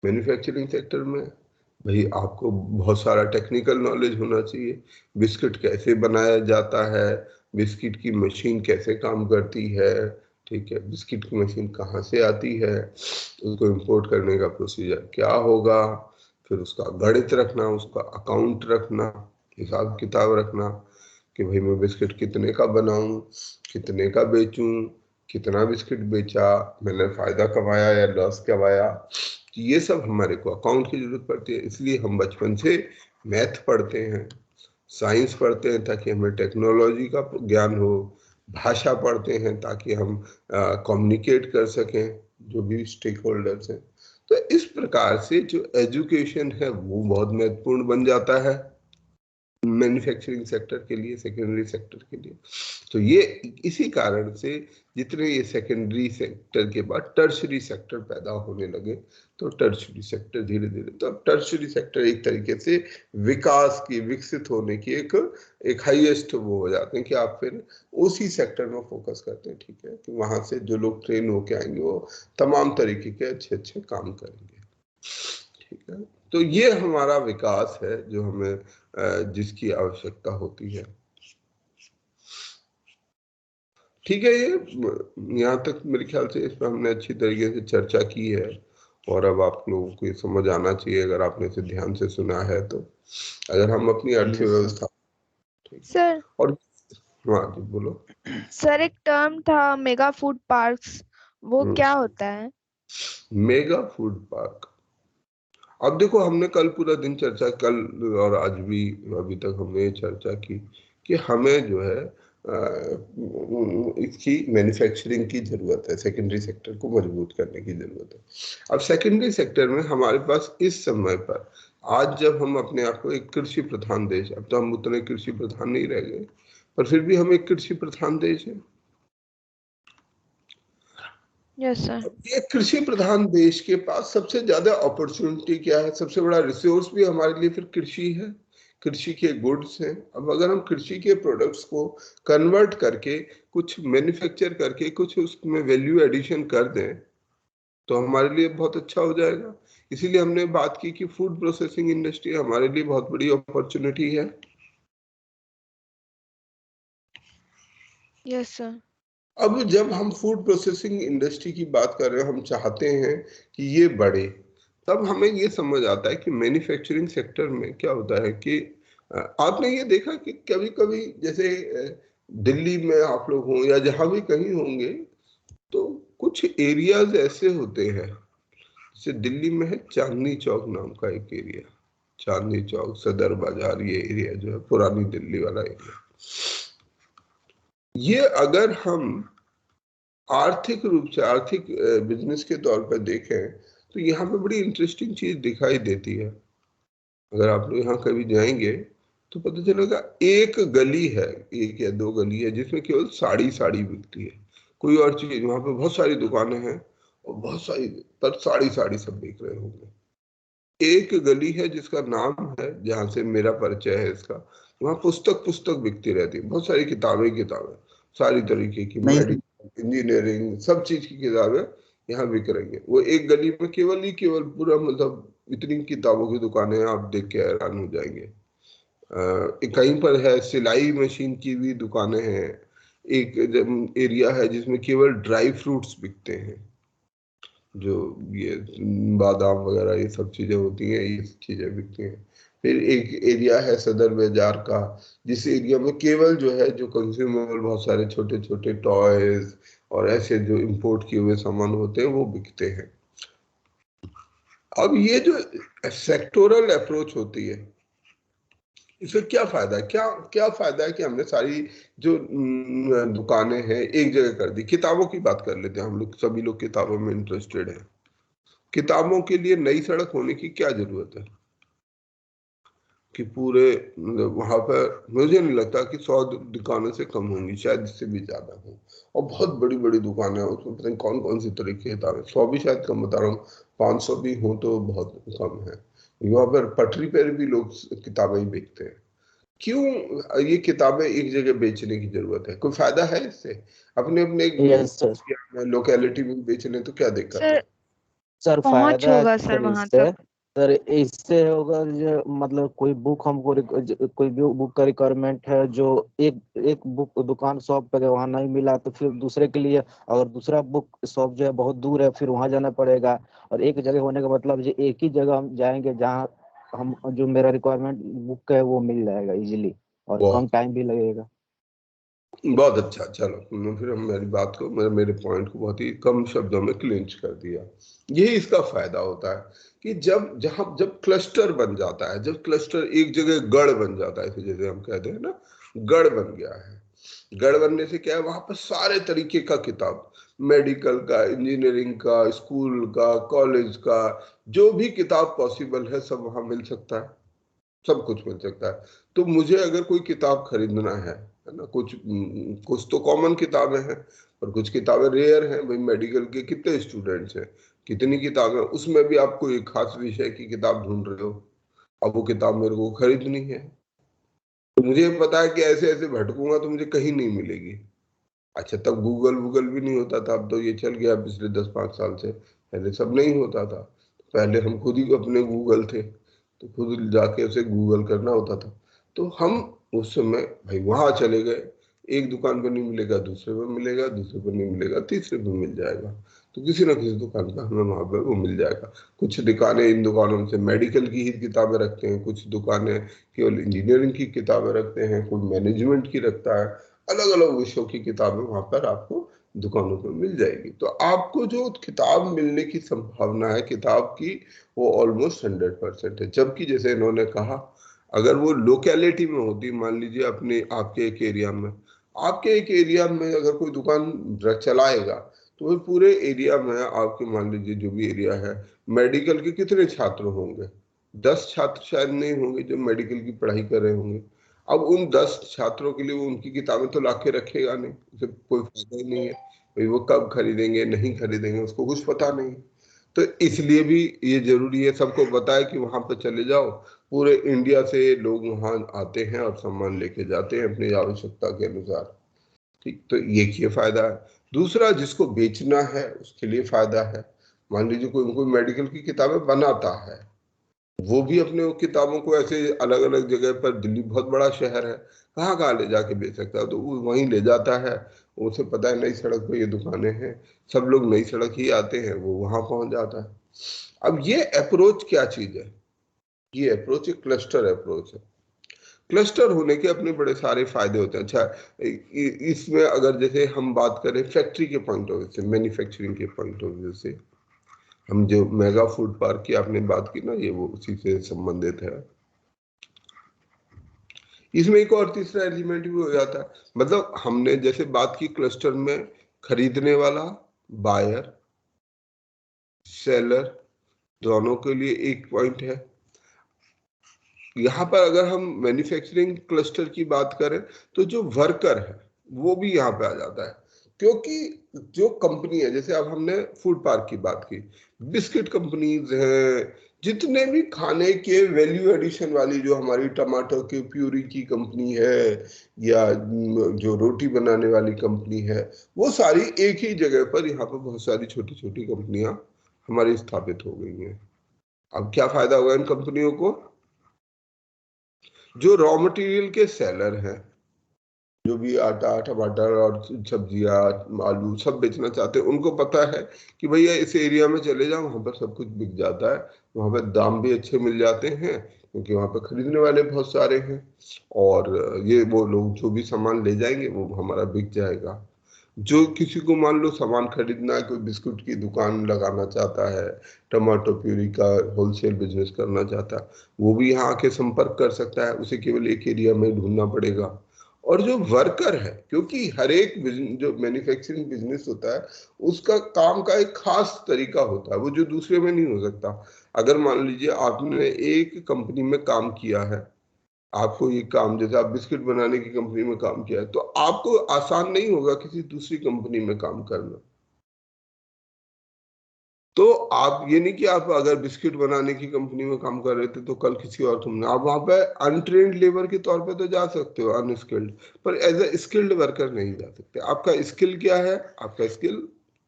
Speaker 1: मैन्युफैक्चरिंग सेक्टर में भाई आपको बहुत सारा टेक्निकल नॉलेज होना चाहिए। बिस्किट कैसे बनाया जाता है, बिस्किट की मशीन कैसे काम करती है, ठीक है, बिस्किट की मशीन कहाँ से आती है, उसको इंपोर्ट करने का प्रोसीजर क्या होगा, फिर उसका गणित रखना, उसका अकाउंट रखना, हिसाब किताब रखना कि भाई मैं बिस्किट कितने का बनाऊं, कितने का बेचूं, कितना बिस्किट बेचा, मैंने फायदा कमाया या लॉस कमाया। ये सब हमारे को अकाउंट की जरूरत पड़ती है। इसलिए हम बचपन से मैथ पढ़ते हैं, साइंस पढ़ते हैं ताकि हमें टेक्नोलॉजी का ज्ञान हो, भाषा पढ़ते हैं ताकि हम कम्युनिकेट कर सकें जो भी स्टेक होल्डर्स हैं। तो इस प्रकार से जो एजुकेशन है वो बहुत महत्वपूर्ण बन जाता है। मैन्युफैक्चरिंग सेक्टर के लिए, सेकेंडरी सेक्टर के लिए। तो ये इसी कारण से जितने ये सेकेंडरी सेक्टर के बाद टर्शरी सेक्टर पैदा होने लगे, तो टर्शरी सेक्टर धीरे धीरे, तो अब टर्शरी सेक्टर एक तरीके से विकास की, विकसित होने की एक हाईएस्ट वो हो जाते हैं कि आप फिर उसी सेक्टर में फोकस करते हैं। ठीक है, कि वहां से जो लोग ट्रेन होके आएंगे वो तमाम तरीके के अच्छे अच्छे काम करेंगे। ठीक है, तो ये हमारा विकास है जो हमें जिसकी आवश्यकता होती है। ठीक है, ये यहाँ तक मेरे ख्याल से इस पर हमने अच्छी तरीके से चर्चा की है, और अब आप लोगों को ये समझ आना चाहिए अगर आपने इसे ध्यान से सुना है तो। अगर हम अपनी अर्थव्यवस्था,
Speaker 3: सर,
Speaker 1: और हाँ जी बोलो
Speaker 3: सर एक टर्म था मेगा फूड पार्क्स, वो क्या होता है?
Speaker 1: Mega food park. अब देखो, हमने कल पूरा दिन चर्चा, कल और आज भी अभी तक हमने चर्चा की कि हमें जो है इसकी मैन्युफैक्चरिंग की जरूरत है, सेकेंडरी सेक्टर को मजबूत करने की जरूरत है। अब सेकेंडरी सेक्टर में हमारे पास इस समय पर, आज जब हम अपने आप को एक कृषि प्रधान देश, अब तो हम उतने कृषि प्रधान नहीं रह गए, पर फिर भी हम एक कृषि प्रधान देश है।
Speaker 3: Yes sir.
Speaker 1: ये कृषि प्रधान देश के पास सबसे ज्यादा अपॉर्चुनिटी क्या है? सबसे बड़ा रिसोर्स भी हमारे लिए फिर कृषि है, कृषि के गुड्स हैं। अब अगर हम कृषि के प्रोडक्ट्स को कन्वर्ट करके, कुछ मैन्युफैक्चर करके, कुछ उसमें वैल्यू एडिशन कर दें, तो हमारे लिए बहुत अच्छा हो जाएगा। इसीलिए हमने बात की कि फूड प्रोसेसिंग इंडस्ट्री हमारे लिए बहुत बड़ी अपॉर्चुनिटी है।
Speaker 3: Yes sir.
Speaker 1: अब जब हम फूड प्रोसेसिंग इंडस्ट्री की बात कर रहे हैं, हम चाहते हैं कि ये बढ़े, तब हमें ये समझ आता है कि मैन्युफैक्चरिंग सेक्टर में क्या होता है कि आपने ये देखा कि कभी कभी जैसे दिल्ली में आप लोग हों या जहां भी कहीं होंगे, तो कुछ एरियाज ऐसे होते हैं, जैसे दिल्ली में है चांदनी चौक नाम का एक एरिया, चांदनी चौक, सदर बाजार, ये एरिया जो है पुरानी दिल्ली वाला एरिया। ये अगर हम आर्थिक रूप से, आर्थिक बिजनेस के तौर पर देखें, तो यहाँ पे बड़ी इंटरेस्टिंग चीज दिखाई देती है। अगर आप लोग यहाँ कभी जाएंगे तो पता चलेगा, एक गली है, एक या दो गली है जिसमें केवल साड़ी साड़ी बिकती है, कोई और चीज, वहां पे बहुत सारी दुकानें हैं और बहुत सारी, पर साड़ी साड़ी सब बिक रहे होंगे। एक गली है जिसका नाम है, जहाँ से मेरा परिचय है इसका, वहाँ पुस्तक पुस्तक बिकती रहती है, बहुत सारी किताबें किताबें, सारी तरीके की, मेडिकल, इंजीनियरिंग, सब चीज की किताबें यहाँ बिक रही है। वो एक गली में केवल ही केवल पूरा, मतलब इतनी किताबों की दुकानें आप देख के हैरान हो जाएंगे। कहीं पर है सिलाई मशीन की भी दुकानें हैं। एक एरिया है जिसमें केवल ड्राई फ्रूट्स बिकते हैं, जो ये बादाम वगैरह ये सब चीजें होती हैं, ये चीजें बिकती हैं। फिर एक एरिया है सदर बाजार का, जिस एरिया में केवल जो है, जो कंज्यूमेबल, बहुत सारे छोटे छोटे टॉयज और ऐसे जो इंपोर्ट किए हुए सामान होते हैं वो बिकते हैं। अब ये जो सेक्टोरल अप्रोच होती है, इससे क्या फायदा है? क्या क्या फायदा है कि हमने सारी जो दुकानें हैं एक जगह कर दी। किताबों की बात कर लेते हैं, हम लोग सभी लोग किताबों में इंटरेस्टेड हैं। किताबों के लिए नई सड़क होने की क्या जरूरत है कि पूरे, वहां पर मुझे नहीं लगता कि 100 दुकानों से कम होंगी, शायद इससे भी ज्यादा हो, और बहुत बड़ी बड़ी दुकानें हैं, उसमें पता नहीं कौन कौन सी तरह की किताबें, 100 भी शायद कम बता रहा हूँ, 500 भी हो तो बहुत कम है। वहां पर पटरी पर भी लोग किताबें ही बेचते हैं। क्यों ये किताबें एक जगह बेचने की जरूरत है? कोई फायदा है इससे? अपने अपने लोकेलिटी में बेचने तो क्या दिक्कत है?
Speaker 5: सर
Speaker 3: पहुंच
Speaker 5: फायदा है
Speaker 3: होगा
Speaker 5: सर
Speaker 3: सर वहां
Speaker 5: इससे।
Speaker 3: तक।
Speaker 5: सर इससे होगा जो मतलब कोई बुक हमको कोई भी बुक का रिक्वायरमेंट है, जो एक एक बुक दुकान शॉप पे वहां नहीं मिला तो फिर दूसरे के लिए, अगर दूसरा बुक शॉप जो है बहुत दूर है फिर वहां जाना पड़ेगा। और एक जगह होने का मतलब जो एक ही जगह हम जाएंगे जहाँ हम जो मेरा रिक्वायरमेंट बुक है वो मिल जाएगा इजीली, और कम टाइम भी लगेगा।
Speaker 1: बहुत अच्छा, चलो फिर हम मेरी बात को, मेरे पॉइंट को बहुत ही कम शब्दों में क्लिंच कर दिया। यही इसका फायदा होता है कि जब क्लस्टर बन जाता है, जब क्लस्टर एक जगह गढ़ बन जाता है, जैसे हम कहते हैं ना, गढ़ बन गया है। गढ़ बनने से क्या है, वहां पर सारे तरीके का किताब, मेडिकल का, इंजीनियरिंग का, स्कूल का, कॉलेज का, जो भी किताब पॉसिबल है सब वहां मिल सकता है। सब कुछ मिल सकता है। तो मुझे अगर कोई किताब खरीदना है ना, कुछ तो कॉमन किताबें हैं और कुछ किताबें रेयर हैं। भाई मेडिकल के कितने स्टूडेंट्स हैं, कितनी किताबें, उसमें भी आपको एक खास विषय की किताब ढूंढ रहे हो, अब वो किताब मेरे को खरीदनी है, तो मुझे पता है कि ऐसे ऐसे भटकूंगा तो मुझे कहीं नहीं मिलेगी। अच्छा, तब गूगल भी नहीं होता था, अब तो ये चल गया पिछले 10-5 साल से, पहले सब नहीं होता था। पहले हम खुद ही अपने गूगल थे, तो खुद जाके उसे गूगल करना होता था। तो हम उस समय भाई वहां चले गए, एक दुकान पर नहीं मिलेगा दूसरे पर मिलेगा, दूसरे पर नहीं मिलेगा तीसरे पर मिल जाएगा, तो किसी ना किसी दुकान पर हमें वहां पर वो मिल जाएगा। कुछ दुकानें, इन दुकानों से मेडिकल की ही किताबें रखते हैं, कुछ दुकानें केवल इंजीनियरिंग की किताबें रखते हैं, कोई मैनेजमेंट की रखता है, अलग अलग विषयों की किताबें वहां पर आपको दुकानों पर मिल जाएगी। तो आपको जो किताब मिलने की संभावना है किताब की, वो ऑलमोस्ट 100% है। जबकि जैसे इन्होंने कहा, अगर वो लोकेलिटी में होती, मान लीजिए अपने आपके एक एरिया में, आपके एक एरिया में अगर कोई दुकान चलाएगा, तो वो पूरे एरिया में आपके, मान लीजिए जो भी एरिया है, मेडिकल के कितने छात्र होंगे? 10 छात्र शायद नहीं होंगे जो मेडिकल की पढ़ाई कर रहे होंगे। अब उन 10 छात्रों के लिए वो उनकी किताबें तो ला के रखेगा नहीं, उसे कोई फायदा ही नहीं है। भाई वो कब खरीदेंगे नहीं खरीदेंगे उसको कुछ पता नहीं। तो इसलिए भी ये जरूरी है, सबको बताए कि वहां पर चले जाओ, पूरे इंडिया से लोग वहां आते हैं और सामान लेके जाते हैं अपनी आवश्यकता के अनुसार। ठीक, तो ये फायदा है। दूसरा, जिसको बेचना है उसके लिए फायदा है। मान लीजिए कोई कोई मेडिकल की किताबें बनाता है, वो भी अपने वो किताबों को ऐसे अलग अलग जगह पर, दिल्ली बहुत बड़ा शहर है, कहाँ कहाँ ले जाके बेच सकता है, तो वो वहीं ले जाता है। उसे पता है नई सड़क पे ये दुकानें हैं, सब लोग नई सड़क ही आते हैं, वो वहां पहुंच जाता है। अब ये अप्रोच क्या चीज है? ये अप्रोच एक क्लस्टर अप्रोच है। क्लस्टर होने के अपने बड़े सारे फायदे होते हैं। अच्छा, इसमें अगर जैसे हम बात करें फैक्ट्री के पॉइंट ऑफ व्यू से, मैन्युफैक्चरिंग के पॉइंट ऑफ व्यू से, हम जो मेगा फूड पार्क की आपने बात की ना, ये वो उसी से संबंधित है। इसमें एक और तीसरा एलिमेंट भी हो जाता है। मतलब हमने जैसे बात की क्लस्टर में, खरीदने वाला, बायर, सेलर, दोनों के लिए एक पॉइंट है। यहाँ पर अगर हम मैन्युफैक्चरिंग क्लस्टर की बात करें, तो जो वर्कर है वो भी यहाँ पे आ जाता है। क्योंकि जो कंपनी है, जैसे अब हमने फूड पार्क की बात की, बिस्किट कंपनीज हैं, जितने भी खाने के वैल्यू एडिशन वाली, जो हमारी टमाटर के प्यूरी की कंपनी है, या जो रोटी बनाने वाली कंपनी है, वो सारी एक ही जगह पर, यहाँ पर बहुत सारी छोटी छोटी कंपनियां हमारी स्थापित हो गई हैं। अब क्या फायदा होगा इन कंपनियों को? जो रॉ मटेरियल के सेलर हैं, जो भी आटा, टमाटर और सब्जियां, आलू सब बेचना चाहते हैं, उनको पता है कि भैया इस एरिया में चले जाओ, वहां पर सब कुछ बिक जाता है, वहां पर दाम भी अच्छे मिल जाते हैं, क्योंकि वहां पर खरीदने वाले बहुत सारे हैं, और ये वो लोग जो भी सामान ले जाएंगे वो हमारा बिक जाएगा। जो किसी को मान लो सामान खरीदना है, कोई बिस्कुट की दुकान लगाना चाहता है, टमाटो प्यूरी का होलसेल बिजनेस करना चाहता है, वो भी यहाँ आके संपर्क कर सकता है, उसे केवल एक एरिया में ढूंढना पड़ेगा। और जो वर्कर है, क्योंकि हर एक जो मैन्युफैक्चरिंग बिजनेस होता है, उसका काम का एक खास तरीका होता है, वो जो दूसरे में नहीं हो सकता। अगर मान लीजिए आपने एक कंपनी में काम किया है, आपको ये काम, जैसे आप बिस्किट बनाने की कंपनी में काम किया है, तो आपको आसान नहीं होगा किसी दूसरी कंपनी में काम करना। तो आप ये नहीं कि आप अगर बिस्किट बनाने की कंपनी में काम कर रहे थे तो कल किसी और तुमने, आप वहां पे अनट्रेन्ड लेबर के तौर पे तो जा सकते हो, अनस्किल्ड, पर एज ए स्किल्ड वर्कर नहीं जा सकते। आपका स्किल क्या है? आपका स्किल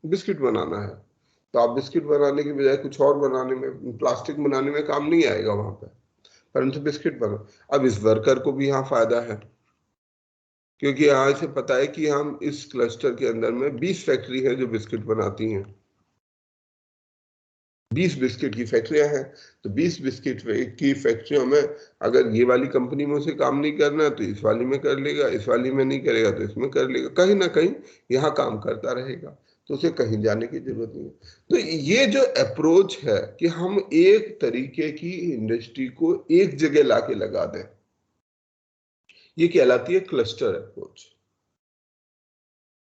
Speaker 1: बिस्किट बनाना है, तो आप बिस्किट बनाने की बजाय कुछ और बनाने में, प्लास्टिक बनाने में काम नहीं आएगा वहां पे, परंतु बिस्किट बना। अब इस वर्कर को भी यहाँ फायदा है, क्योंकि यहाँ से पता है कि हम इस क्लस्टर के अंदर में 20 फैक्ट्री है जो बिस्किट बनाती हैं, 20 बिस्किट की फैक्ट्रियां हैं। तो 20 बिस्किट की फैक्ट्रियों में अगर ये वाली कंपनी में उसे काम नहीं करना है तो इस वाली में कर लेगा, इस वाली में नहीं करेगा तो इसमें कर लेगा, कहीं ना कहीं यहाँ काम करता रहेगा, तो उसे कहीं जाने की जरूरत नहीं है। तो ये जो अप्रोच है कि हम एक तरीके की इंडस्ट्री को एक जगह लाके लगा दें, ये कहलाती है क्लस्टर अप्रोच।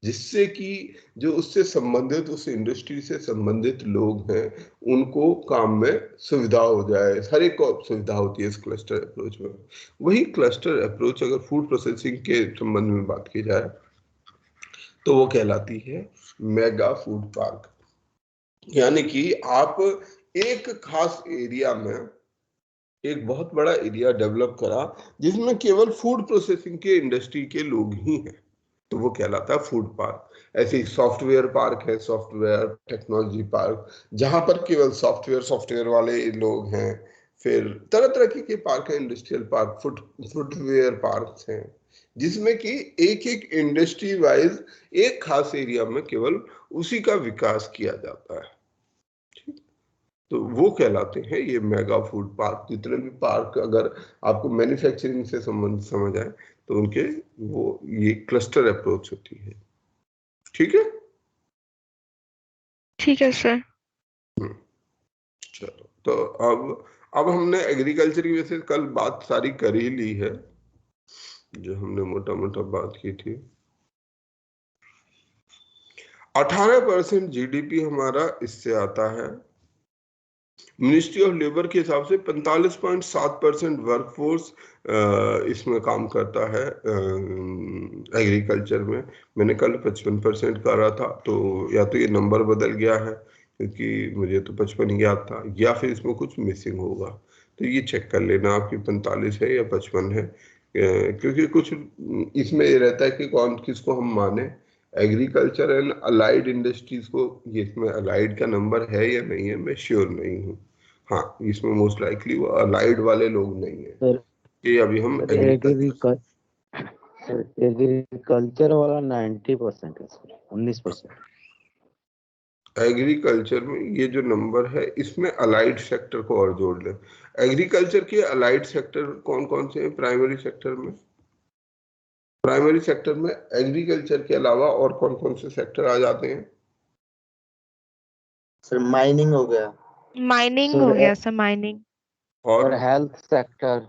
Speaker 1: जिससे कि जो उससे संबंधित, उस इंडस्ट्री से संबंधित लोग हैं उनको काम में सुविधा हो जाए। हर एक को सुविधा होती है इस क्लस्टर अप्रोच में। वही क्लस्टर अप्रोच अगर फूड प्रोसेसिंग के संबंध में बात की जाए तो वो कहलाती है मेगा फूड पार्क। यानी कि आप एक खास एरिया में एक बहुत बड़ा एरिया डेवलप करा जिसमें केवल फूड प्रोसेसिंग के इंडस्ट्री के लोग ही हैं, तो वो कहलाता है फूड पार्क। ऐसे ही सॉफ्टवेयर पार्क है, सॉफ्टवेयर टेक्नोलॉजी पार्क, जहां पर केवल सॉफ्टवेयर वाले लोग हैं। फिर तरह तरह के पार्क है, इंडस्ट्रियल पार्क, फुटवेयर पार्क हैं, जिसमें कि एक एक इंडस्ट्री वाइज एक खास एरिया में केवल उसी का विकास किया जाता है। तो वो कहलाते हैं ये मेगा फूड पार्क। जितने भी पार्क अगर आपको मैन्युफैक्चरिंग से संबंध समझ आए तो उनके वो ये क्लस्टर अप्रोच होती है। ठीक है,
Speaker 3: ठीक है सर।
Speaker 1: चलो, तो अब हमने एग्रीकल्चर की वजह से कल बात सारी कर ही ली है, जो हमने मोटा मोटा बात की थी। 18% जीडीपी हमारा इससे आता है। मिनिस्ट्री ऑफ लेबर के हिसाब से 45.7% वर्कफोर्स इसमें काम करता है एग्रीकल्चर में। मैंने कल 55% करा था, तो या तो ये नंबर बदल गया है क्योंकि मुझे तो 55 ही याद था, या फिर इसमें कुछ मिसिंग होगा। तो ये चेक कर लेना आपकी 45 है या 55 है, क्योंकि कुछ इसमें ये रहता है कि कौन किसको हम माने। एग्रीकल्चर एंड अलाइड इंडस्ट्रीज को, ये इसमें अलाइड का नंबर है या नहीं है मैं श्योर नहीं हूँ। हाँ, इसमें मोस्ट लाइकली वो अलाइड वाले लोग नहीं है।
Speaker 5: सर
Speaker 1: ये अभी हम
Speaker 5: एग्रीकल्चर वाला 90% है सर, 19%।
Speaker 1: एग्रीकल्चर में ये जो नंबर है इसमें अलाइड सेक्टर को और जोड़ लें। एग्रीकल्चर के अलाइड सेक्टर कौन कौन से हैं? प्राइमरी सेक्टर में एग्रीकल्चर के अलावा और कौन कौन से सेक्टर आ जाते हैं?
Speaker 5: सर माइनिंग हो गया,
Speaker 3: माइनिंग हो गया सर, माइनिंग।
Speaker 1: और
Speaker 5: हेल्थ सेक्टर,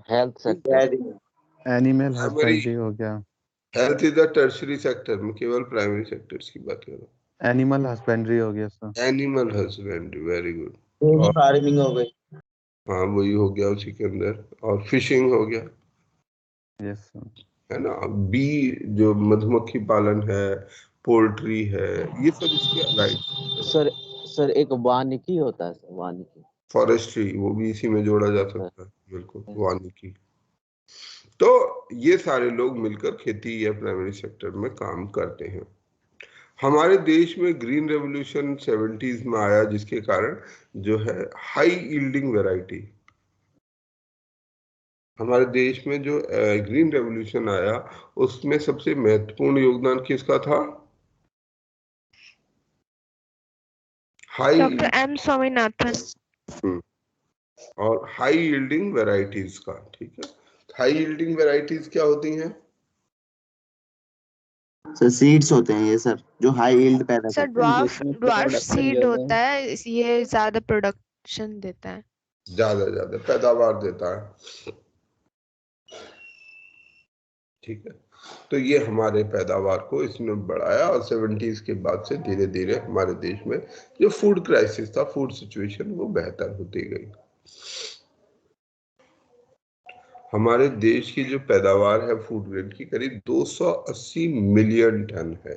Speaker 4: एनिमल हस्बेंड्री हो गया।
Speaker 1: Health is the tertiary sector, में केवल प्राइमरी सेक्टर्स की बात कर रहा हूँ।
Speaker 4: एनिमल हस्बेंड्री हो गया sir.
Speaker 1: Animal husbandry, very good.
Speaker 5: Farming हो गई।
Speaker 1: हाँ, वही हो गया उसी के अंदर। और फिशिंग हो गया,
Speaker 4: यस सर।
Speaker 1: है ना। बी जो मधुमक्खी पालन है, पोल्ट्री है, ये सब इसके अलाइड।
Speaker 5: सर एक वानिकी होता है सर, वानिकी
Speaker 1: फॉरेस्ट्री, वो भी इसी में जोड़ा जा सकता है, बिल्कुल, वानिकी। तो ये सारे लोग मिलकर खेती या प्राइमरी सेक्टर में काम करते हैं। हमारे देश में ग्रीन रेवोल्यूशन 70s में आया, जिसके कारण जो है हाई यील्डिंग वैरायटी, हमारे देश में जो ग्रीन रेवोल्यूशन आया उसमें सबसे महत्वपूर्ण योगदान किसका था? हाई
Speaker 3: डॉक्टर एम स्वामीनाथन।
Speaker 1: और हाई यील्डिंग वैरायटीज का। ठीक है, हाई यील्डिंग वैरायटीज क्या होती हैं?
Speaker 5: सर सीड्स होते हैं ये सर, जो हाई यील्ड पैदा
Speaker 3: सर
Speaker 5: करते हैं।
Speaker 3: ड्वार्फ सीड होता है, ये ज्यादा प्रोडक्शन देता है,
Speaker 1: ज्यादा पैदावार देता है। ठीक है, तो ये हमारे पैदावार को इसने बढ़ाया, और 70s के बाद से धीरे धीरे हमारे देश में जो फूड क्राइसिस था, फूड सिचुएशन, वो बेहतर होती गई। हमारे देश की जो पैदावार है फूड ग्रेन की करीब 280 मिलियन टन है।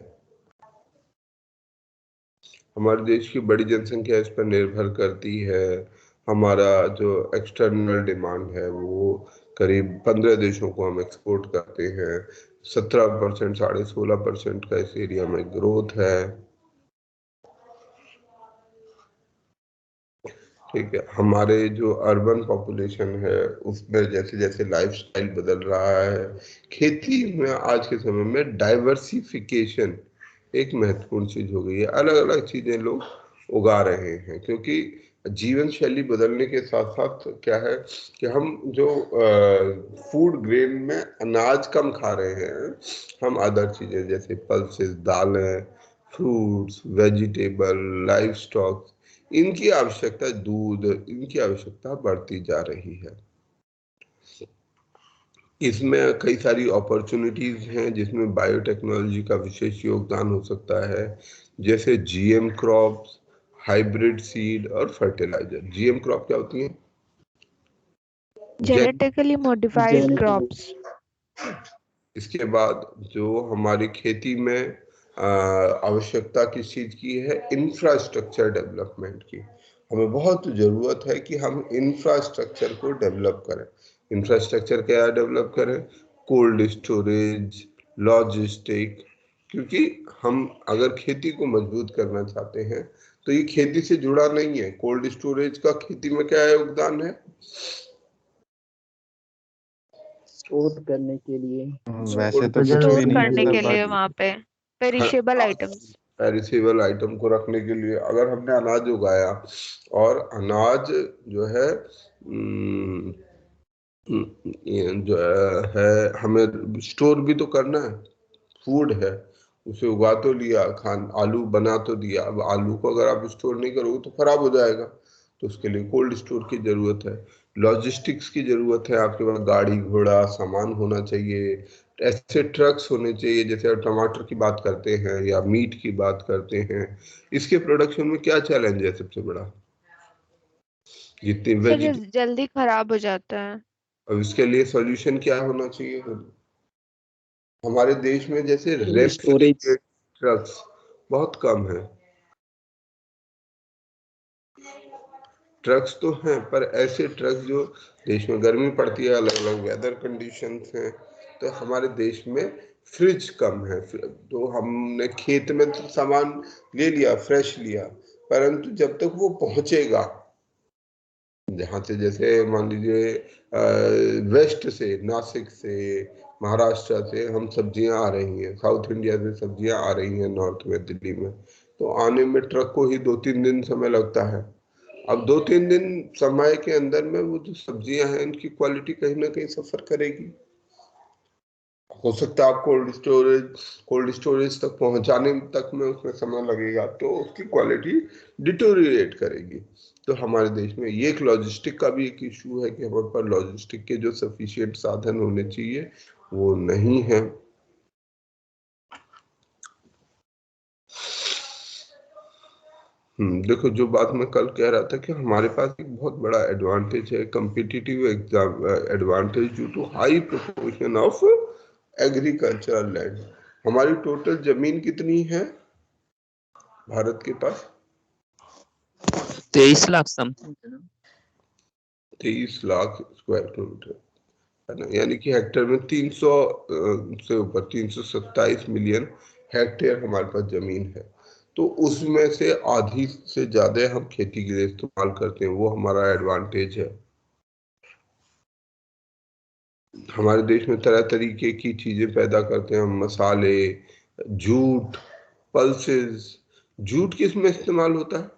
Speaker 1: हमारे देश की बड़ी जनसंख्या इस पर निर्भर करती है। हमारा जो एक्सटर्नल डिमांड है वो करीब 15 देशों को हम एक्सपोर्ट करते हैं। 17%, 16.5% का इस एरिया में ग्रोथ है। ठीक है, हमारे जो अर्बन पॉपुलेशन है उसमें जैसे जैसे लाइफस्टाइल बदल रहा है, खेती में आज के समय में डाइवर्सिफिकेशन एक महत्वपूर्ण चीज हो गई है। अलग अलग चीजें लोग उगा रहे हैं, क्योंकि जीवन शैली बदलने के साथ साथ क्या है कि हम जो फूड ग्रेन में अनाज कम खा रहे हैं, हम अदर चीजें जैसे पल्सेस, दालें, फ्रूट्स, वेजिटेबल, लाइव स्टॉक, इनकी आवश्यकता, दूध, इनकी आवश्यकता बढ़ती जा रही है। इसमें कई सारी अपॉर्चुनिटीज हैं जिसमें बायोटेक्नोलॉजी का विशेष योगदान हो सकता है, जैसे जीएम क्रॉप्स, हाइब्रिड सीड और फर्टिलाइजर। जीएम क्रॉप क्या होती है?
Speaker 3: Genetically modified crops.
Speaker 1: इसके बाद जो हमारी खेती में आवश्यकता किस चीज की है? इंफ्रास्ट्रक्चर डेवलपमेंट की। हमें बहुत जरूरत है कि हम इंफ्रास्ट्रक्चर को डेवलप करें। इंफ्रास्ट्रक्चर क्या डेवलप करें? Cold storage, logistic. क्योंकि हम अगर खेती को मजबूत करना चाहते हैं तो ये खेती से जुड़ा नहीं है। कोल्ड स्टोरेज का खेती में क्या योगदान है?
Speaker 2: स्टोर करने के लिए।
Speaker 4: वैसे तो कुछ
Speaker 3: स्टोर
Speaker 4: भी नहीं है
Speaker 3: करने
Speaker 4: सर,
Speaker 3: के लिए
Speaker 4: बट
Speaker 3: वहां पे पेरिशेबल आइटम्स।
Speaker 1: पेरिसेबल आइटम को रखने के लिए अगर हमने अनाज उगाया और अनाज जो है हमें स्टोर भी तो करना है। फूड है, उसे उगा तो लिया, खान आलू बना तो दिया। अब आलू को अगर आप स्टोर नहीं करोगे तो खराब हो जाएगा, तो उसके लिए कोल्ड स्टोर की जरूरत है। लॉजिस्टिक्स की जरूरत है, आपके पास गाड़ी घोड़ा सामान होना चाहिए। ऐसे ट्रक्स होने चाहिए, जैसे आप टमाटर की बात करते हैं या मीट की बात करते हैं। इसके प्रोडक्शन में क्या चैलेंज है सबसे बड़ा? जितनी
Speaker 3: सर ये
Speaker 1: वेजिटेबल।
Speaker 3: जल्दी खराब हो जाता है।
Speaker 1: अब इसके लिए सॉल्यूशन क्या होना चाहिए? हमारे देश में जैसे
Speaker 2: स्टोरेज।
Speaker 1: रेफ्रिजरेटेड ट्रक्स बहुत कम है। ट्रक्स तो हैं, पर ऐसे ट्रक्स जो देश में गर्मी पड़ती है, अलग अलग वेदर कंडीशंस हैं, तो हमारे देश में फ्रिज कम है। तो हमने खेत में तो सामान ले लिया, फ्रेश लिया, परंतु जब तक वो पहुंचेगा जहाँ से, जैसे मान लीजिए वेस्ट से, नासिक से, महाराष्ट्र से हम सब्जियां आ रही हैं, साउथ इंडिया से सब्जियां आ रही हैं नॉर्थ में, दिल्ली में, तो आने में ट्रक को ही 2-3 दिन समय लगता है। अब 2-3 दिन समय के अंदर में वो जो सब्जियां हैं उनकी क्वालिटी कहीं ना कहीं सफर करेगी। हो सकता है आप कोल्ड स्टोरेज तक पहुंचाने तक में उसमें समय लगेगा, तो उसकी क्वालिटी डिटोरिएट करेगी। तो हमारे देश में ये एक लॉजिस्टिक का भी एक इशू है कि हमारे पास लॉजिस्टिक के जो सफिशिएंट साधन होने चाहिए वो नहीं है। देखो, जो बात मैं कल कह रहा था कि हमारे पास एक बहुत बड़ा एडवांटेज है, competitive exam advantage due to high proportion of agricultural land. हमारी टोटल जमीन कितनी है भारत के पास?
Speaker 2: 23 lakh something.
Speaker 1: 23 lakh square kilometre है ना, यानी कि हेक्टेयर में 300 से ऊपर 327 मिलियन हेक्टेयर हमारे पास जमीन है। तो उसमें से आधी से ज्यादा हम खेती के लिए इस्तेमाल करते हैं, वो हमारा एडवांटेज है। हमारे देश में तरह तरीके की चीजें पैदा करते हैं हम, मसाले, जूट, पल्सेस। जूट किस में इस्तेमाल होता है?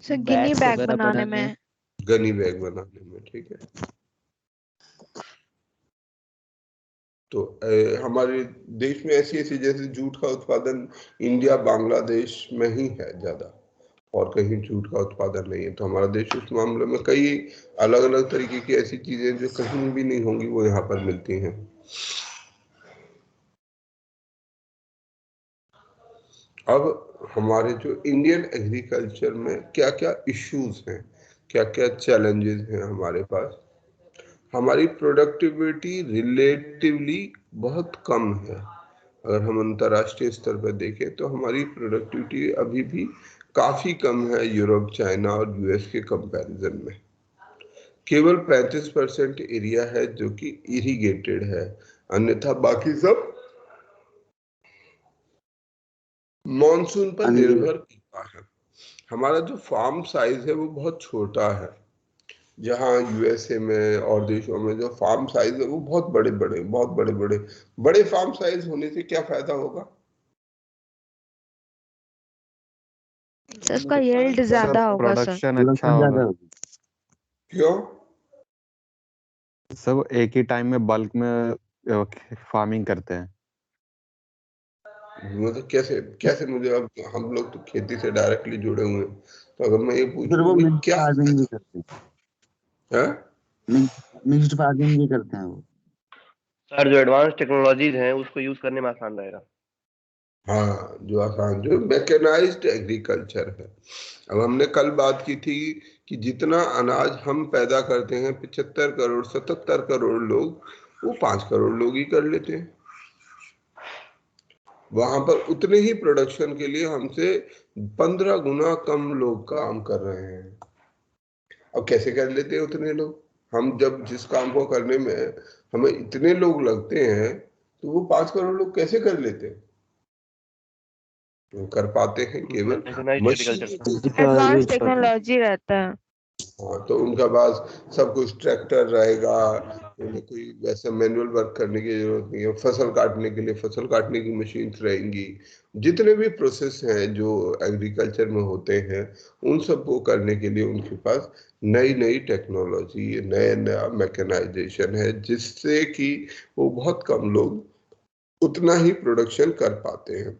Speaker 3: सर गिनी
Speaker 2: बैग्स
Speaker 3: बैग
Speaker 2: वगैरह
Speaker 3: बनाने में।
Speaker 1: गनी बैग बनाने में, ठीक है। तो हमारे देश में ऐसी ऐसी, जैसे जूट का उत्पादन इंडिया बांग्लादेश में ही है ज्यादा, और कहीं जूट का उत्पादन नहीं है। तो हमारा देश उस मामले में कई अलग अलग तरीके की ऐसी चीजें जो कहीं भी नहीं होंगी वो यहाँ पर मिलती हैं। अब हमारे जो इंडियन एग्रीकल्चर में क्या क्या इश्यूज हैं, क्या क्या चैलेंजेस हैं हमारे पास? हमारी प्रोडक्टिविटी रिलेटिवली बहुत कम है। अगर हम अंतर्राष्ट्रीय स्तर पर देखें तो हमारी प्रोडक्टिविटी अभी भी काफी कम है यूरोप, चाइना और यूएस के कंपैरिजन में। केवल 35% एरिया है जो कि इरिगेटेड है, अन्यथा बाकी सब मॉनसून पर निर्भर करता है। हमारा जो फार्म साइज है वो बहुत छोटा है, जहाँ यूएसए में और देशों में जो फार्म साइज है वो बहुत बड़े बड़े, बहुत बड़े बड़े। बड़े फार्म साइज होने से क्या फायदा होगा?
Speaker 3: सर उसका यील्ड
Speaker 4: सर
Speaker 3: ज्यादा होगा सर।
Speaker 4: प्रोडक्शन अच्छा होगा।
Speaker 1: क्यों?
Speaker 4: सब एक ही टाइम में बल्क में फार्मिंग करते हैं।
Speaker 1: मतलब कैसे कैसे? मुझे, अब हम लोग तो खेती से डायरेक्टली जुड़े हुए हैं, तो अगर मैं ये पूछूं क्या
Speaker 5: फार्मिंग भी करते हैं।
Speaker 1: है?
Speaker 6: मिक्स्ड फार्मिंग भी करते हैं वो।
Speaker 7: सर जो एडवांस टेक्नोलॉजीज हैं उसको यूज करने में आसान रहेगा।
Speaker 1: हाँ, जो आसान, जो मैकेनाइज्ड एग्रीकल्चर है। अब हमने कल बात की थी कि जितना अनाज हम पैदा करते हैं 75 करोड़ 77 करोड़ लोग, वो 5 करोड़ लोग ही कर लेते हैं। वहां पर उतने ही प्रोडक्शन के लिए हमसे 15 गुना कम लोग काम कर रहे हैं। अब कैसे कर लेते हैं उतने लोग? हम जब जिस काम को करने में हमें इतने लोग लगते हैं, तो वो 5 करोड़ लोग कैसे कर लेते हैं? वो कर पाते हैं केवल
Speaker 7: mechanised
Speaker 1: machine.
Speaker 7: Agriculture.
Speaker 3: Advance technology रहता है।
Speaker 1: हाँ, तो उनका पास सब कुछ ट्रैक्टर रहेगा, उन्हें कोई वैसा मैनुअल वर्क करने की जरूरत नहीं है। फसल काटने के लिए फसल काटने की मशीन्स रहेंगी। जितने भी प्रोसेस हैं जो एग्रीकल्चर में होते हैं, उन सबको करने के लिए उनके पास नई नई टेक्नोलॉजी, नया मैकेनाइजेशन है, जिससे कि वो बहुत कम लोग उतना ही प्रोडक्शन कर पाते हैं।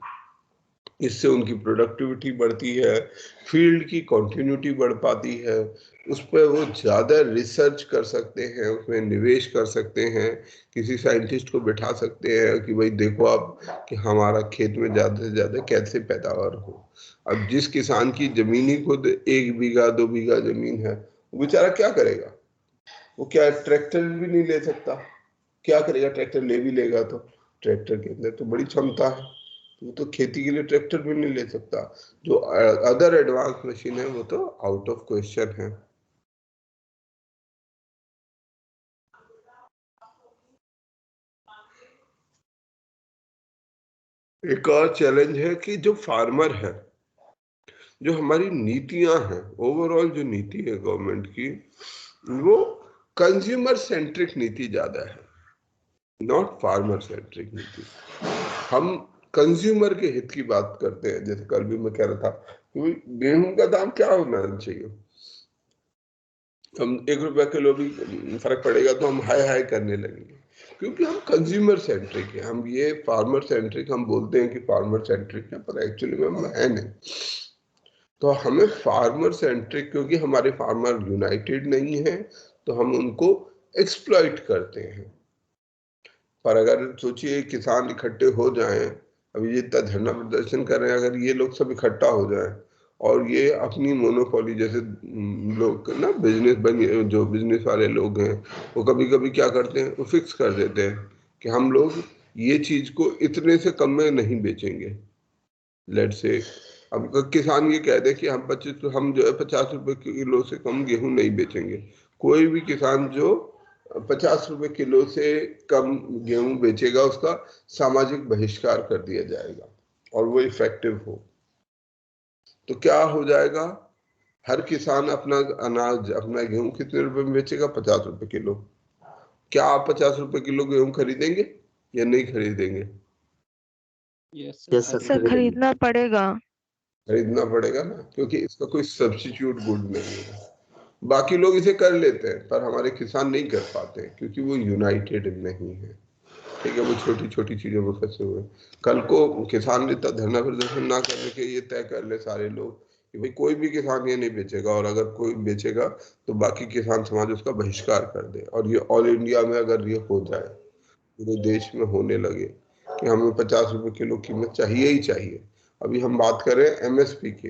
Speaker 1: इससे उनकी प्रोडक्टिविटी बढ़ती है, फील्ड की कॉन्टिन्यूटी बढ़ पाती है, उस पर वो ज़्यादा रिसर्च कर सकते हैं, उसमें निवेश कर सकते हैं। किसी साइंटिस्ट को बिठा सकते हैं कि भाई देखो आप कि हमारा खेत में ज़्यादा से ज़्यादा कैसे पैदावार हो। अब जिस किसान की जमीन ही खुद 1 बीघा 2 बीघा जमीन है, वो बेचारा क्या करेगा? वो क्या ट्रैक्टर भी नहीं ले सकता? क्या करेगा? ट्रैक्टर ले भी लेगा तो ट्रैक्टर के अंदर तो बड़ी क्षमता है, वो तो खेती के लिए ट्रैक्टर भी नहीं ले सकता। जो अदर एडवांस मशीन है वो तो आउट ऑफ क्वेश्चन है। एक और चैलेंज है कि जो फार्मर है, जो हमारी नीतियां हैं, ओवरऑल जो नीति है गवर्नमेंट की, वो कंज्यूमर सेंट्रिक नीति ज्यादा है, नॉट फार्मर सेंट्रिक नीति। हम कंज्यूमर के हित की बात करते हैं। जैसे कल भी मैं कह रहा था कि गेहूं का दाम क्या होना चाहिए, हम 1 रुपया किलो भी फर्क पड़ेगा तो हम हाय हाय करने लगेंगे, क्योंकि हम कंज्यूमर सेंट्रिक हैं। हम ये फार्मर सेंट्रिक हम बोलते हैं कि फार्मर सेंट्रिक है, पर एक्चुअली में हम है नहीं। तो हमें फार्मर सेंट्रिक, क्योंकि हमारे फार्मर यूनाइटेड नहीं है, तो हम उनको एक्सप्लॉइट करते हैं। पर अगर सोचिए किसान इकट्ठे हो जाएं, अभी ये इतना धरना प्रदर्शन कर रहे हैं, अगर ये लोग सब इकट्ठा हो जाएं और ये अपनी मोनोपोली, जैसे लोग ना जो बिजनेस वाले लोग हैं, वो कभी कभी क्या करते हैं, वो फिक्स कर देते हैं कि हम लोग ये चीज को इतने से कम में नहीं बेचेंगे। लेट से अब किसान ये कह दे कि हम जो है 50 रुपए किलो से कम गेहूं नहीं बेचेंगे। कोई भी किसान जो 50 रुपए किलो से कम गेहूं बेचेगा, उसका सामाजिक बहिष्कार कर दिया जाएगा और वो इफेक्टिव हो। तो क्या हो जाएगा? हर किसान अपना अनाज, अपना गेहूं कितने रुपए में बेचेगा? 50 रुपए किलो। क्या आप 50 रुपए किलो गेहूं खरीदेंगे या नहीं खरीदेंगे?
Speaker 3: सर खरीदना पड़ेगा।
Speaker 1: खरीदना पड़ेगा ना, क्योंकि इसका कोई सब्स्टिट्यूट गुड नहीं है। बाकी लोग इसे कर लेते हैं, पर हमारे किसान नहीं कर पाते, क्योंकि वो यूनाइटेड नहीं है। ठीक है, वो छोटी छोटी चीजों में फंसे हुए। कल को किसान ने धरना प्रदर्शन ना करने के ये तय कर ले सारे लोग कि भाई कोई भी किसान ये नहीं बेचेगा, और अगर कोई बेचेगा तो बाकी किसान समाज उसका बहिष्कार कर दे, और ये ऑल इंडिया में अगर ये हो जाए, पूरे देश में होने लगे कि हमें 50 रुपए किलो कीमत चाहिए ही चाहिए। अभी हम बात करें एमएसपी की,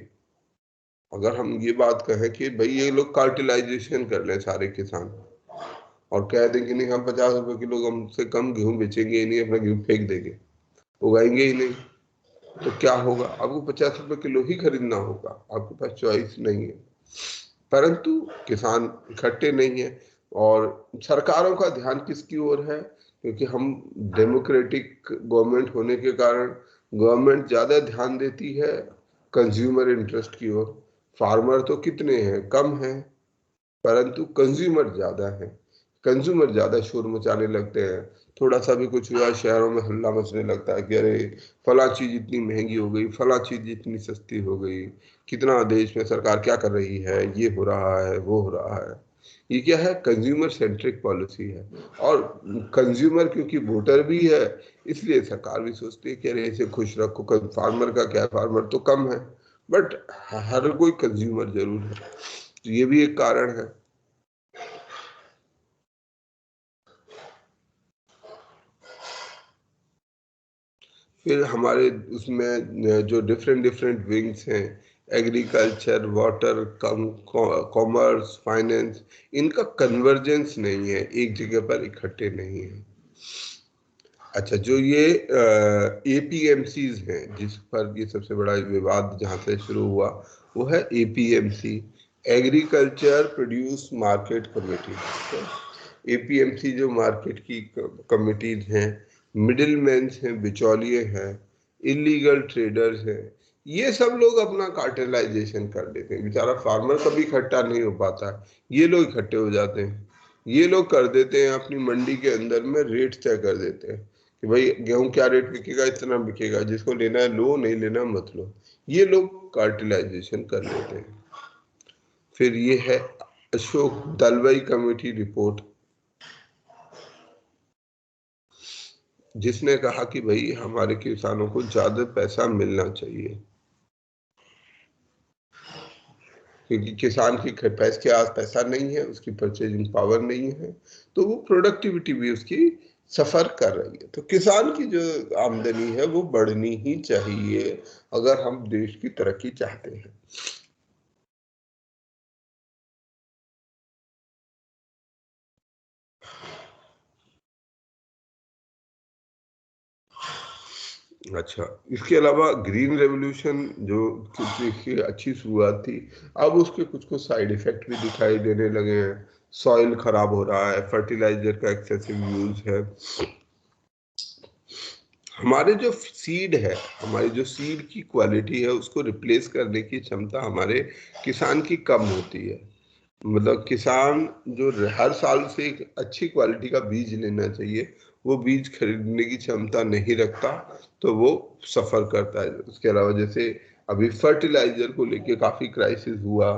Speaker 1: अगर हम ये बात कहें कि भाई ये लोग कार्टिलाइजेशन कर लें सारे किसान और कह दें कि नहीं हम 50 रुपए किलो कम से कम गेहूं बेचेंगे ही नहीं, अपना गेहूं फेंक देंगे, उगाएंगे ही नहीं, तो क्या होगा? आपको 50 रुपए किलो ही खरीदना होगा, आपके पास चॉइस नहीं है। परंतु किसान इकट्ठे नहीं है, और सरकारों का ध्यान किसकी ओर है? क्योंकि हम डेमोक्रेटिक गवर्नमेंट होने के कारण गवर्नमेंट ज्यादा ध्यान देती है कंज्यूमर इंटरेस्ट की ओर। फार्मर तो कितने हैं? कम हैं, परंतु कंज्यूमर ज्यादा है। कंज्यूमर ज्यादा शोर मचाने लगते हैं। थोड़ा सा भी कुछ हुआ, शहरों में हल्ला मचने लगता है कि अरे फला चीज इतनी महंगी हो गई, फला चीज इतनी सस्ती हो गई, कितना देश में सरकार क्या कर रही है, ये हो रहा है, वो हो रहा है। ये क्या है? कंज्यूमर सेंट्रिक पॉलिसी है। और कंज्यूमर क्योंकि वोटर भी है, इसलिए सरकार भी सोचती है कि अरे इसे खुश रखो। फार्मर का क्या, फार्मर तो कम है, बट हर कोई कंज्यूमर जरूर है। तो ये भी एक कारण है। फिर हमारे उसमें जो डिफरेंट विंग्स हैं, एग्रीकल्चर, वाटर, कॉमर्स, फाइनेंस, इनका कन्वर्जेंस नहीं है, एक जगह पर इकट्ठे नहीं है। अच्छा, जो ये APMCs हैं जिस पर ये सबसे बड़ा विवाद जहाँ से शुरू हुआ वो है APMC, agriculture produce market committee. APMC जो मार्केट की कमिटीज हैं, मिडिल मैन्स हैं, बिचौलिए हैं, इलीगल ट्रेडर्स हैं, ये सब लोग अपना कार्टेलाइजेशन कर देते हैं। बेचारा फार्मर कभी इकट्ठा नहीं हो पाता है, ये लोग इकट्ठे हो जाते हैं। ये लोग कर देते हैं अपनी मंडी के अंदर में रेट तय कर देते हैं कि भाई गेहूं क्या रेट बिकेगा, इतना बिकेगा, जिसको लेना है लो, नहीं लेना मत लो। ये लोग कार्टेलाइजेशन कर लेते हैं। फिर ये है अशोक दलवाई कमेटी रिपोर्ट, जिसने कहा कि भाई हमारे किसानों को ज्यादा पैसा मिलना चाहिए, क्योंकि किसान की पैसे के आस पैसा नहीं है, उसकी परचेजिंग पावर नहीं है, तो वो प्रोडक्टिविटी भी उसकी सफर कर रही है। तो किसान की जो आमदनी है वो बढ़नी ही चाहिए अगर हम देश की तरक्की चाहते हैं। अच्छा, इसके अलावा ग्रीन रेवोल्यूशन जो की अच्छी शुरुआत थी, अब उसके कुछ कुछ साइड इफेक्ट भी दिखाई देने लगे हैं। सॉइल खराब हो रहा है, फर्टिलाइजर का एक्सेसिव यूज है, हमारे जो सीड है, हमारी जो सीड की क्वालिटी है उसको रिप्लेस करने की क्षमता हमारे किसान की कम होती है। मतलब किसान जो हर साल से एक अच्छी क्वालिटी का बीज लेना चाहिए, वो बीज खरीदने की क्षमता नहीं रखता, तो वो सफर करता है। उसके अलावा जैसे अभी फर्टिलाइजर को लेके काफी क्राइसिस हुआ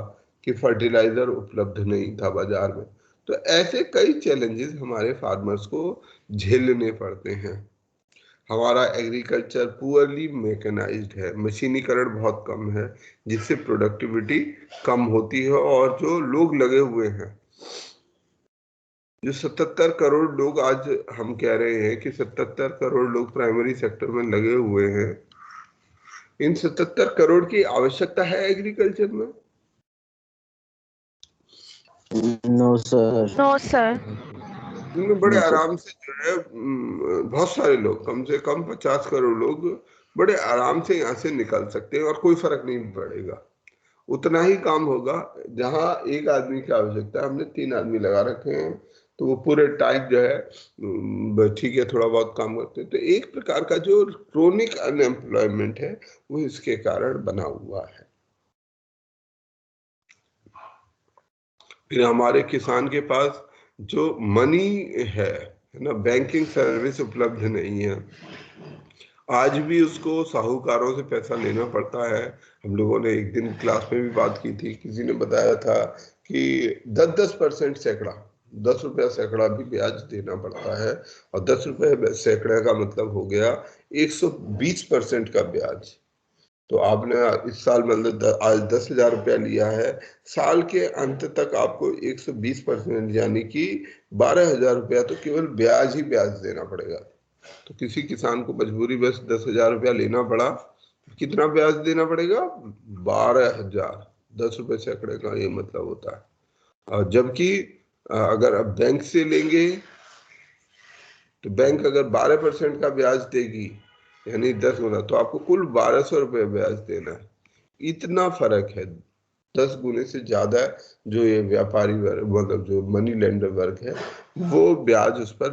Speaker 1: कि फर्टिलाइजर उपलब्ध नहीं था बाजार में, तो ऐसे कई चैलेंजेस हमारे फार्मर्स को झेलने पड़ते हैं। हमारा एग्रीकल्चर पुअरली मैकेनाइज्ड है, मशीनीकरण बहुत कम है, जिससे प्रोडक्टिविटी कम होती है। और जो लोग लगे हुए हैं, जो 77 करोड़ लोग, आज हम कह रहे हैं कि 77 करोड़ लोग प्राइमरी सेक्टर में लगे हुए हैं, इन 77 करोड़ की आवश्यकता है एग्रीकल्चर में?
Speaker 5: No sir.
Speaker 3: No sir.
Speaker 1: इनमें बड़े आराम से जो है बहुत सारे लोग, कम से कम 50 करोड़ लोग बड़े आराम से यहाँ से निकल सकते हैं और कोई फर्क नहीं पड़ेगा। उतना ही काम होगा जहाँ एक आदमी की आवश्यकता है, हमने 3 आदमी लगा रखे हैं, तो वो पूरे टाइम जो है ठीक है थोड़ा बहुत काम करते हैं। तो एक प्रकार का जो क्रोनिक अनएम्प्लॉयमेंट है वो इसके कारण बना हुआ है। फिर हमारे किसान के पास जो मनी है ना, बैंकिंग सर्विस उपलब्ध नहीं है, आज भी उसको साहूकारों से पैसा लेना पड़ता है। हम लोगों ने एक दिन क्लास में भी बात की थी, किसी ने बताया था कि 10% सैकड़ा, 10 रुपया सैकड़ा भी ब्याज देना पड़ता है। और 10 रुपये सैकड़ा का मतलब हो गया 120% का ब्याज। तो आपने इस साल मतलब आज 10,000 रुपया लिया है, साल के अंत तक आपको 120% यानी कि 12,000 रुपया तो केवल ब्याज ही ब्याज देना पड़ेगा। तो किसी किसान को मजबूरी बस 10,000 रुपया लेना पड़ा, कितना ब्याज देना पड़ेगा? 12,000। 10 रुपये सैकड़े का ये मतलब होता है। और जबकि अगर अब बैंक से लेंगे तो बैंक अगर 12% का ब्याज देगी यानी 10 गुना, तो आपको कुल 1,200 रुपये ब्याज देना है। इतना फर्क है, 10 गुने से ज्यादा जो ये व्यापारी वर्ग, मतलब जो मनी लेंडर वर्ग है, वो ब्याज उस पर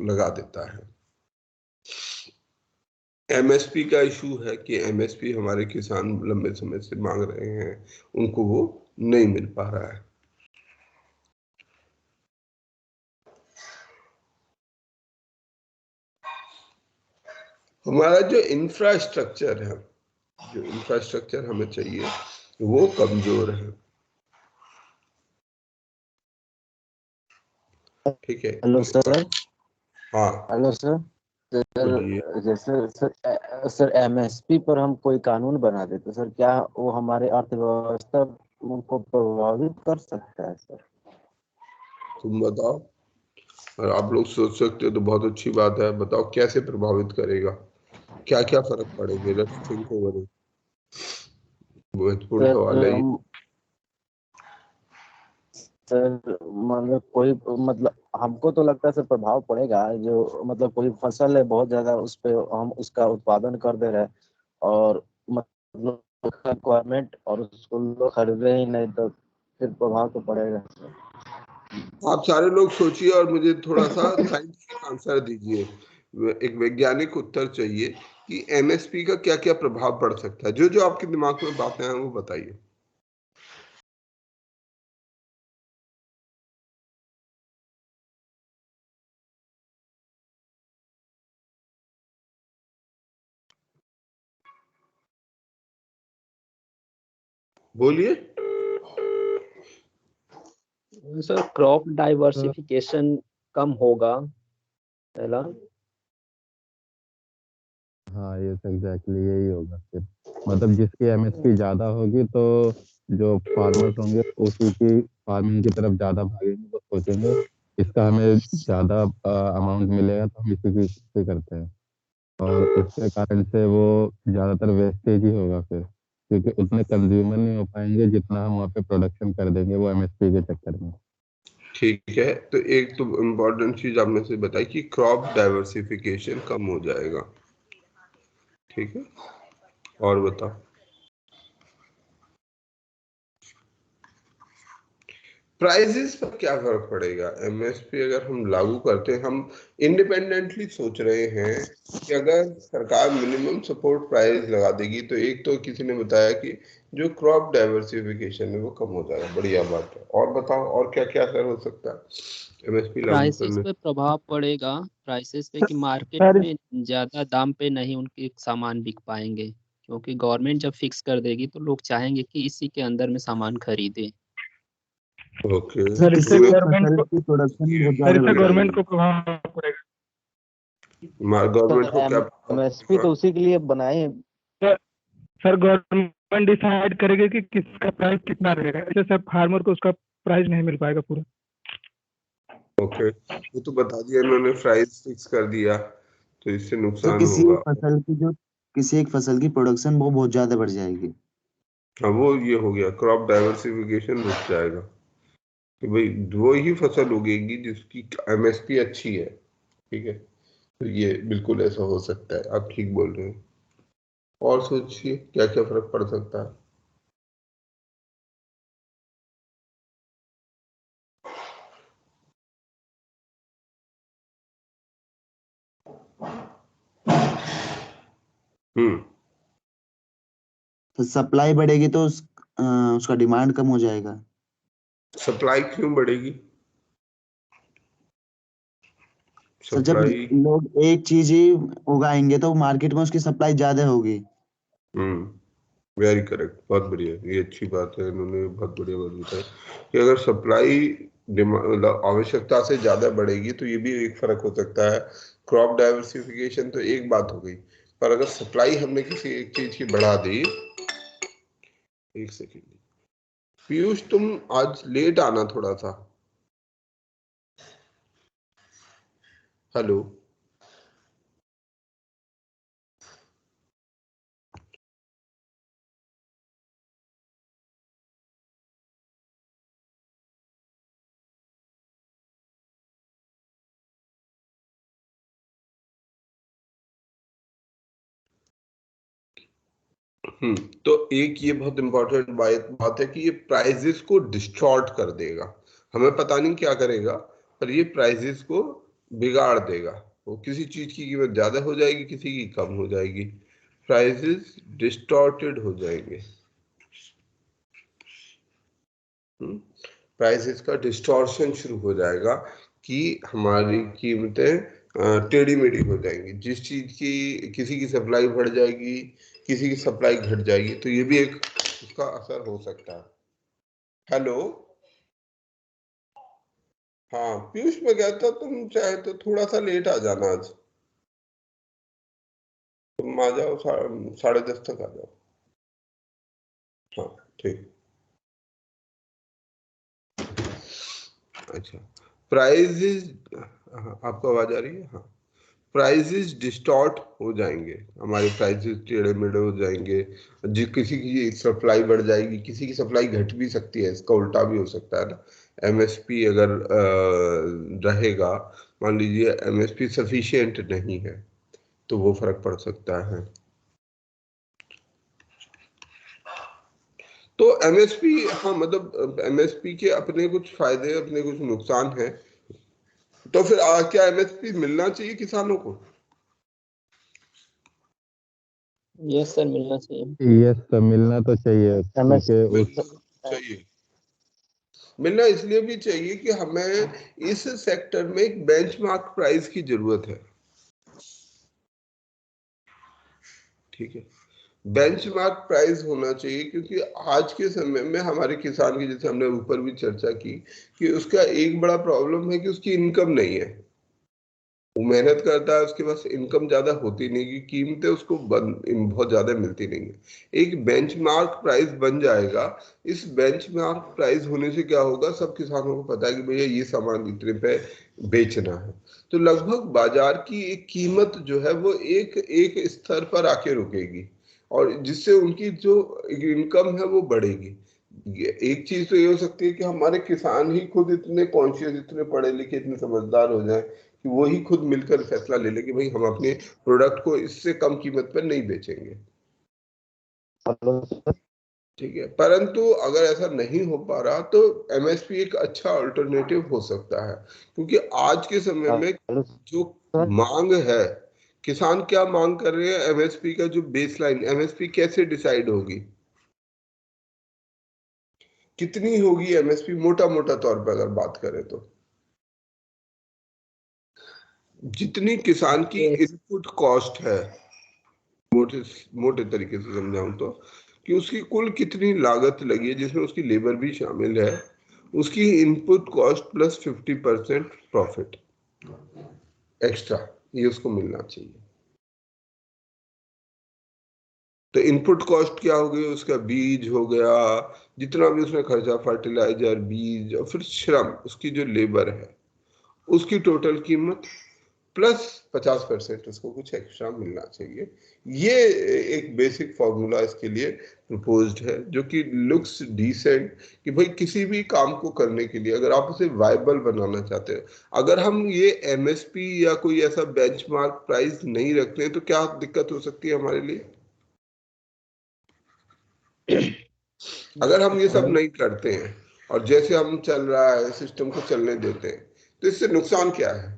Speaker 1: लगा देता है। MSP का इशू है कि MSP हमारे किसान लंबे समय से मांग रहे हैं, उनको वो नहीं मिल पा रहा है। हमारा जो इंफ्रास्ट्रक्चर है, जो इंफ्रास्ट्रक्चर हमें चाहिए वो कमजोर है। ठीक है।
Speaker 5: Hello sir.
Speaker 1: हाँ
Speaker 5: हेलो सर।
Speaker 1: बोलिए।
Speaker 5: जैसे सर MSP पर हम कोई कानून बना देते सर, क्या वो हमारे अर्थव्यवस्था को प्रभावित कर सकता है सर?
Speaker 1: तुम बताओ, और आप लोग सोच सकते हो तो बहुत अच्छी बात है, बताओ कैसे प्रभावित करेगा? क्या क्या फर्क पड़ेंगे? Let's think over it. महत्वपूर्ण सवाल है ये।
Speaker 5: सर मतलब कोई मतलब हमको तो लगता है सर प्रभाव पड़ेगा, जो मतलब कोई फसल है बहुत ज्यादा उस पे हम उसका उत्पादन कर दे रहे हैं और मतलब गवर्नमेंट और उसको लोग खरीदे ही नहीं तो फिर प्रभाव तो पड़ेगा।
Speaker 1: आप सारे लोग सोचिए और मुझे थोड़ा सा साइंटिफिक आंसर दीजिए। एक वैज्ञानिक उत्तर चाहिए कि एमएसपी का क्या क्या प्रभाव पड़ सकता है। जो जो आपके दिमाग में बातें हैं वो बताइए। बोलिए।
Speaker 2: सर क्रॉप डाइवर्सिफिकेशन कम होगा पहला।
Speaker 4: हाँ ये एग्जैक्टली यही होगा फिर। मतलब जिसकी एमएसपी ज्यादा होगी तो जो फार्मर्स होंगे उसी की फार्मिंग की तरफ ज्यादा भागेंगे, वो सोचेंगे इसका हमें ज्यादा अमाउंट मिलेगा तो हम इसी की करते हैं। और उसके कारण से वो ज्यादातर वेस्टेज ही होगा फिर, क्योंकि उतने कंज्यूमर नहीं हो पाएंगे जितना हम वहाँ पे प्रोडक्शन कर देंगे वो एमएसपी के चक्कर में।
Speaker 1: ठीक है, तो एक तो इम्पोर्टेंट चीज आपने से बताई कि क्रॉप डाइवर्सिफिकेशन कम हो जाएगा। ठीक है, और बताओ। प्राइजेस पर क्या फर्क पड़ेगा? एमएसपी अगर हम लागू करते हैं, हम इंडिपेंडेंटली सोच रहे हैं कि अगर सरकार मिनिमम सपोर्ट प्राइस लगा देगी तो एक तो किसी ने बताया कि जो क्रॉप डाइवर्सिफिकेशन है वो कम हो जाएगा। बढ़िया बात है। और बताओ और क्या क्या असर हो सकता है एमएसपी लागू
Speaker 6: प्राइसेस
Speaker 1: करने?
Speaker 6: पे प्रभाव पड़ेगा, प्राइसेस पे कि मार्केट
Speaker 8: सर
Speaker 6: में ज्यादा दाम पे नहीं उनके सामान बिक पाएंगे, क्योंकि गवर्नमेंट जब फिक्स कर देगी तो लोग चाहेंगे कि इसी के अंदर में सामान खरीदे।
Speaker 1: ओके,
Speaker 8: सर इससे
Speaker 1: तुमने
Speaker 8: गवर्नमेंट को
Speaker 5: की प्रोडक्शन बहुत
Speaker 8: सर
Speaker 5: ज्यादा
Speaker 8: इससे
Speaker 5: बढ़
Speaker 8: गवर्नमेंट
Speaker 5: जाएगी।
Speaker 8: को प्रभाव पड़ेगा।
Speaker 1: गवर्नमेंट को क्या
Speaker 5: एमएसपी तो उसी के लिए बनाए हैं।
Speaker 8: सर सर गवर्नमेंट डिसाइड करेगी कि किसका प्राइस कितना रहेगा, ऐसे सब फार्मर को उसका प्राइस नहीं मिल पाएगा पूरा।
Speaker 1: ओके, वो तो बता दिया इन्होंने, प्राइस फिक्स कर दिया तो इससे
Speaker 9: तो
Speaker 1: नुकसान
Speaker 9: किसी
Speaker 1: होगा।
Speaker 9: एक फसल की जो किसी एक फसल की प्रोडक्शन वो बहुत ज्यादा बढ़ जाएगी।
Speaker 1: हाँ, वो ये हो गया, क्रॉप डाइवर्सिफिकेशन रुक जाएगा कि भाई वो ही फसल उगेगी जिसकी एमएसपी अच्छी है। ठीक है, तो ये बिल्कुल ऐसा हो सकता है, आप ठीक बोल रहे हैं। और सोचिए क्या क्या फर्क पड़ सकता है। हम्म।
Speaker 9: तो सप्लाई बढ़ेगी तो उसका डिमांड कम हो जाएगा।
Speaker 1: सप्लाई क्यों बढ़ेगी?
Speaker 9: सर जब
Speaker 1: सप्लाई।
Speaker 9: लोग एक चीज ही उगाएंगे तो मार्केट में उसकी सप्लाई ज्यादा होगी।
Speaker 1: वेरी करेक्ट, बहुत बढ़िया, ये अच्छी बात है, इन्होंने बहुत बढ़िया बात बताई कि अगर सप्लाई मतलब आवश्यकता से ज्यादा बढ़ेगी तो ये भी एक फर्क हो सकता है। क्रॉप डाइवर्सिफिकेशन तो एक बात हो गई, पर अगर सप्लाई हमने किसी एक चीज की बढ़ा दी। एक सेकेंड पीयूष, तुम आज लेट आना थोड़ा सा। हेलो। तो एक ये बहुत इंपॉर्टेंट बात है कि ये प्राइजेस को डिस्टॉर्ट कर देगा। हमें पता नहीं क्या करेगा, पर ये प्राइजेस को बिगाड़ देगा। वो किसी चीज की कीमत ज्यादा हो जाएगी, किसी की कम हो जाएगी, प्राइजेस डिस्टॉर्टेड हो जाएंगे। प्राइसेस का डिस्टॉर्शन शुरू हो जाएगा कि हमारी कीमतें टेढ़ी मेढ़ी हो जाएंगी। जिस चीज की किसी की सप्लाई बढ़ जाएगी, किसी की सप्लाई घट जाएगी, तो ये भी एक उसका असर हो सकता है। हेलो। हाँ पीयूष, मैं कहता तुम चाहे तो थोड़ा सा लेट आ जाना आज। तुम आ जाओ, 10:30 तक आ जाओ। हाँ ठीक। अच्छा, प्राइजेस। आपको आवाज आ रही है? हाँ। प्राइजेस डिस्टॉर्ट हो जाएंगे, हमारे प्राइजेस टेढ़े मेढ़े हो जाएंगे, किसी की सप्लाई बढ़ जाएगी, किसी की सप्लाई घट भी सकती है, इसका उल्टा भी हो सकता है ना। एमएसपी अगर रहेगा, मान लीजिए एमएसपी सफिशिएंट नहीं है, तो वो फर्क पड़ सकता है। तो एमएसपी, हाँ मतलब एमएसपी के अपने कुछ फायदे, अपने कुछ नुकसान हैं। तो फिर क्या एमएसपी मिलना चाहिए किसानों को?
Speaker 2: यस सर, मिलना चाहिए।
Speaker 4: यस सर, मिलना तो चाहिए,
Speaker 1: चाहिए। मिलना इसलिए भी चाहिए कि हमें इस सेक्टर में एक बेंचमार्क प्राइस की जरूरत है। ठीक है, बेंचमार्क प्राइस होना चाहिए, क्योंकि आज के समय में हमारे किसान की, जैसे हमने ऊपर भी चर्चा की, कि उसका एक बड़ा प्रॉब्लम है कि उसकी इनकम नहीं है। वो मेहनत करता है, उसके पास इनकम ज्यादा होती नहीं, की कीमतें उसको बहुत ज्यादा मिलती नहीं है। एक बेंचमार्क प्राइस बन जाएगा। इस बेंचमार्क प्राइस होने से क्या होगा, सब किसानों को पता है कि भैया ये सामान इतने पे बेचना है, तो लगभग बाजार की एक कीमत जो है वो एक स्तर पर आके रुकेगी, और जिससे उनकी जो इनकम है वो बढ़ेगी। एक चीज तो ये हो सकती है कि हमारे किसान ही खुद इतने कॉन्शियस, इतने पढ़े लिखे, इतने समझदार हो जाए कि वो ही खुद मिलकर फैसला ले ले कि भाई हम अपने प्रोडक्ट को इससे कम कीमत पर नहीं बेचेंगे। ठीक है, परंतु अगर ऐसा नहीं हो पा रहा तो एमएसपी एक अच्छा अल्टरनेटिव हो सकता है, क्योंकि आज के समय में जो मांग है, किसान क्या मांग कर रहे हैं, एमएसपी का जो बेसलाइन, एमएसपी कैसे डिसाइड होगी, कितनी होगी एमएसपी, मोटा मोटा तौर पर अगर बात करें तो जितनी किसान की इनपुट कॉस्ट है, मोटे मोटे तरीके से समझाऊं तो, कि उसकी कुल कितनी लागत लगी है, जिसमें उसकी लेबर भी शामिल है, उसकी input cost plus 50% profit extra, ये उसको मिलना चाहिए। तो इनपुट कॉस्ट क्या हो गई, उसका बीज हो गया, जितना भी उसमें खर्चा, फर्टिलाइजर, बीज, और फिर श्रम, उसकी जो लेबर है, उसकी टोटल कीमत प्लस 50% उसको कुछ एक्स्ट्रा मिलना चाहिए। ये एक बेसिक फॉर्मूला इसके लिए प्रपोज्ड है, जो कि लुक्स डिसेंट, कि भाई किसी भी काम को करने के लिए अगर आप उसे वायबल बनाना चाहते हो, अगर हम ये एमएसपी या कोई ऐसा बेंचमार्क प्राइस नहीं रखते हैं तो क्या दिक्कत हो सकती है हमारे लिए? अगर हम ये सब नहीं करते हैं और जैसे हम चल रहा है सिस्टम को चलने देते हैं, तो इससे नुकसान क्या है?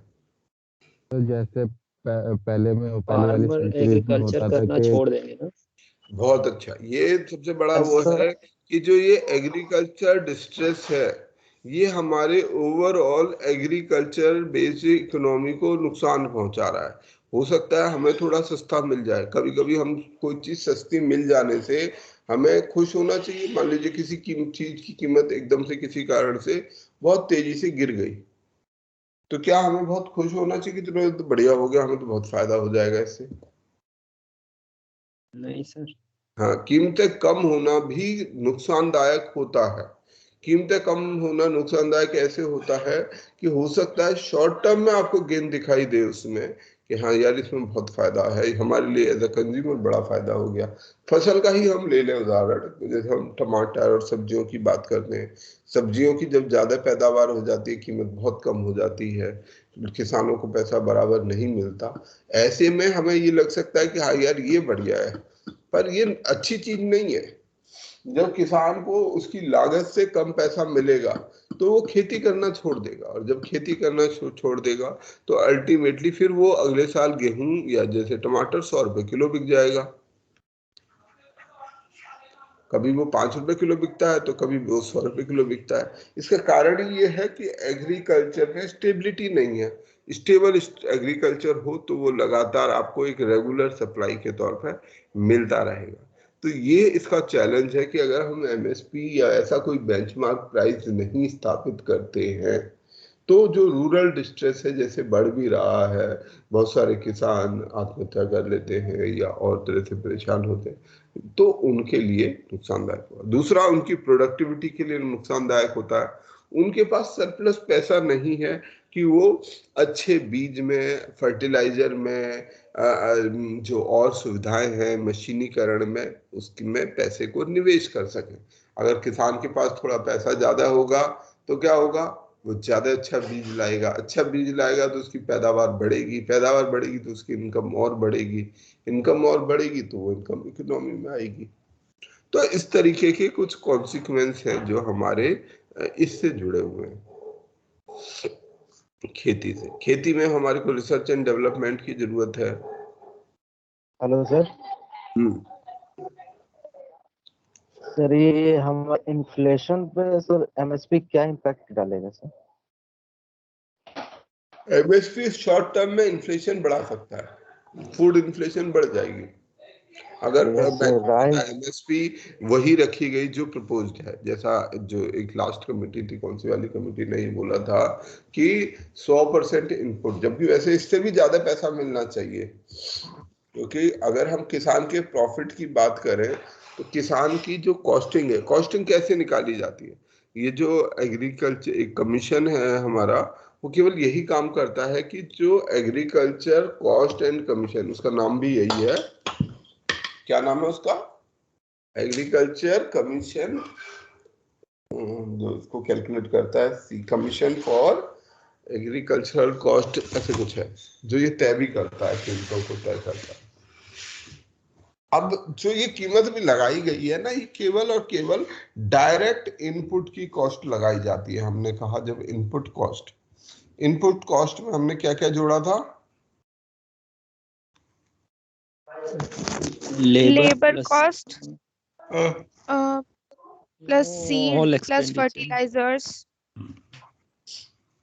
Speaker 4: तो जैसे पहले वाली
Speaker 2: फार्मर
Speaker 4: सेंचुरी में
Speaker 2: एग्रीकल्चर
Speaker 4: होता था
Speaker 2: करना
Speaker 4: कि
Speaker 2: छोड़ देंगे ना।
Speaker 1: बहुत अच्छा, ये सबसे बड़ा वो है कि जो ये एग्रीकल्चर डिस्ट्रेस है, ये हमारे ओवरऑल एग्रीकल्चर बेस्ड इकोनॉमी को नुकसान पहुंचा रहा है। हो सकता है हमें थोड़ा सस्ता मिल जाए, कभी कभी हम कोई चीज सस्ती मिल जाने से हमें खुश होना चाहिए। मान लीजिए किसी चीज की कीमत एकदम से किसी कारण से बहुत तेजी से गिर गई, तो क्या हमें बहुत खुश होना चाहिए कि चलो तो बढ़िया हो गया, हमें तो बहुत फायदा हो जाएगा इससे?
Speaker 2: नहीं सर।
Speaker 1: हाँ, कीमतें कम होना भी नुकसानदायक होता है। कीमतें कम होना नुकसानदायक ऐसे होता है कि हो सकता है शॉर्ट टर्म में आपको गेन दिखाई दे उसमें, कि हाँ यार इसमें बहुत फायदा है, हमारे लिए एज अ कंज्यूमर बड़ा फायदा हो गया। फसल का ही हम ले लें उदाहरण, जैसे हम टमाटर और सब्जियों की बात करते हैं, सब्जियों की जब ज्यादा पैदावार हो जाती है, कीमत बहुत कम हो जाती है, किसानों को पैसा बराबर नहीं मिलता, ऐसे में हमें ये लग सकता है कि हाँ यार ये बढ़िया है, पर ये अच्छी चीज नहीं है। जब किसान को उसकी लागत से कम पैसा मिलेगा तो वो खेती करना छोड़ देगा, और जब खेती करना छोड़ देगा तो अल्टीमेटली फिर वो अगले साल गेहूं या जैसे टमाटर 100 रुपए किलो बिक जाएगा। कभी वो 5 रुपए किलो बिकता है तो कभी वो 100 रुपए किलो बिकता है। इसका कारण ये है कि एग्रीकल्चर में स्टेबिलिटी नहीं है। स्टेबल एग्रीकल्चर हो तो वो लगातार आपको एक रेगुलर सप्लाई के तौर पर मिलता रहेगा। तो ये इसका चैलेंज है कि अगर हम एमएसपी या ऐसा कोई बेंचमार्क प्राइस नहीं स्थापित करते हैं तो जो रूरल डिस्ट्रेस है जैसे बढ़ भी रहा है, बहुत सारे किसान आत्महत्या कर लेते हैं या और तरह से परेशान होते हैं, तो उनके लिए नुकसानदायक होगा। दूसरा, उनकी प्रोडक्टिविटी के लिए नुकसानदायक होता है। उनके पास सरप्लस पैसा नहीं है कि वो अच्छे बीज में, फर्टिलाइजर में, जो और सुविधाएं हैं मशीनीकरण में, उसकी में पैसे को निवेश कर सके। अगर किसान के पास थोड़ा पैसा ज्यादा होगा तो क्या होगा, वो ज्यादा अच्छा बीज लाएगा, अच्छा बीज लाएगा तो उसकी पैदावार बढ़ेगी, पैदावार बढ़ेगी तो उसकी इनकम और बढ़ेगी, इनकम और बढ़ेगी तो वो इनकम इकोनॉमी में आएगी। तो इस तरीके के कुछ कॉन्सिक्वेंस हैं जो हमारे इससे जुड़े हुए हैं खेती से। खेती में हमारे को रिसर्च एंड डेवलपमेंट की जरूरत है।
Speaker 5: Hello sir. सर ये हम इन्फ्लेशन पे सर एमएसपी क्या इम्पैक्ट डालेगा सर?
Speaker 1: एमएसपी शॉर्ट टर्म में इन्फ्लेशन बढ़ा सकता है, फूड इन्फ्लेशन बढ़ जाएगी अगर एमएसपी वही रखी गई जो प्रपोज्ड है। जैसा जो एक लास्ट कमेटी थी, कौन सी वाली कमेटी ने ये बोला था कि 100% इनपुट, जबकि वैसे इससे भी ज्यादा पैसा मिलना चाहिए, क्योंकि अगर हम किसान के प्रॉफिट की बात करें तो किसान की जो कॉस्टिंग है, कॉस्टिंग कैसे निकाली जाती है, ये जो एग्रीकल्चर एक कमीशन है हमारा, वो केवल यही काम करता है कि जो एग्रीकल्चर कॉस्ट एंड कमीशन, उसका नाम भी यही है, क्या नाम है उसका, एग्रीकल्चर कमीशन, जो इसको कैलकुलेट करता है, कमीशन फॉर एग्रीकल्चरल कॉस्ट, ऐसे कुछ है जो ये तय भी करता है, कीमतों को तय करता है। अब जो ये कीमत भी लगाई गई है ना, ये केवल और केवल डायरेक्ट इनपुट की कॉस्ट लगाई जाती है। हमने कहा जब इनपुट कॉस्ट में हमने क्या क्या जोड़ा था,
Speaker 3: labour cost plus seed plus fertilisers,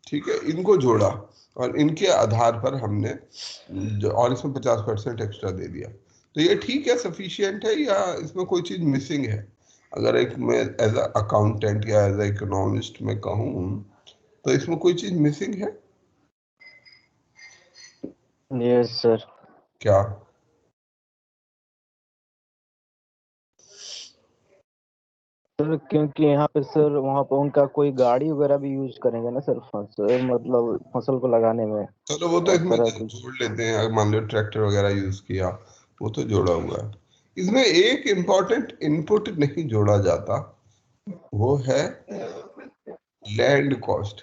Speaker 1: ठीक है, इनको जोड़ा और इनके आधार पर हमने जो, और इसमें 50% एक्स्ट्रा दे दिया। तो ये ठीक है, सफिशिएंट है, या इसमें कोई चीज मिसिंग है? अगर एक मैं एज अ अकाउंटेंट या एज अ इकोनॉमिस्ट में कहूँ तो इसमें कोई चीज मिसिंग है?
Speaker 5: Yes sir.
Speaker 1: क्या?
Speaker 5: सर क्योंकि यहाँ पे सर वहाँ पे उनका कोई गाड़ी वगैरह भी यूज करेंगे ना सर, मतलब फसल को लगाने में।
Speaker 1: चलो वो तो इसमें जोड़ लेते हैं, अगर मान लो ट्रैक्टर वगैरह यूज किया वो तो जोड़ा हुआ है। इसमें एक इम्पोर्टेंट इनपुट नहीं जोड़ा जाता, वो है लैंड कॉस्ट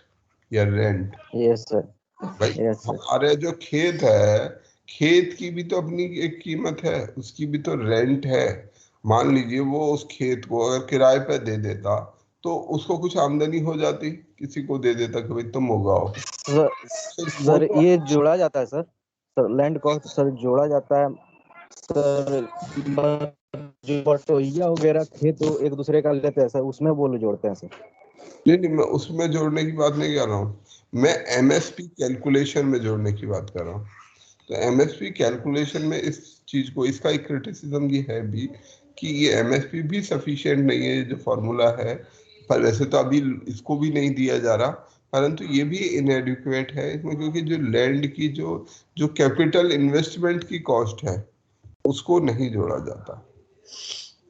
Speaker 1: या रेंट।
Speaker 5: Yes sir.
Speaker 1: भाई हमारे जो खेत है, खेत की भी तो अपनी एक कीमत है, उसकी भी तो रेंट है। मान लीजिए वो उस खेत को अगर किराए पे दे देता तो उसको कुछ आमदनी हो जाती, किसी को दे देता कि भाई तुम उगाओ।
Speaker 5: सर ये जोड़ा जाता है सर लैंड कॉस्ट सर जोड़ा जाता है सर, जो बटोहिया वगैरह खेत एक दूसरे का लेते हैं सर, उसमें वो लोग जोड़ते हैं सर।
Speaker 1: नहीं, मैं उसमें जोड़ने की बात नहीं कर रहा हूँ, मैं एमएसपी कैलकुलेशन में जोड़ने की बात कर रहा हूँ। तो एमएसपी कैलकुलेशन में इस चीज को, इसका एक क्रिटिसिज्म ये है भी कि ये एमएसपी भी सफिशिएंट नहीं है, जो फॉर्मूला है, पर वैसे तो अभी इसको भी नहीं दिया जा रहा, परंतु ये भी इनएडिक्वेट है इसमें, क्योंकि जो लैंड की जो कैपिटल इन्वेस्टमेंट की कॉस्ट है उसको नहीं जोड़ा जाता।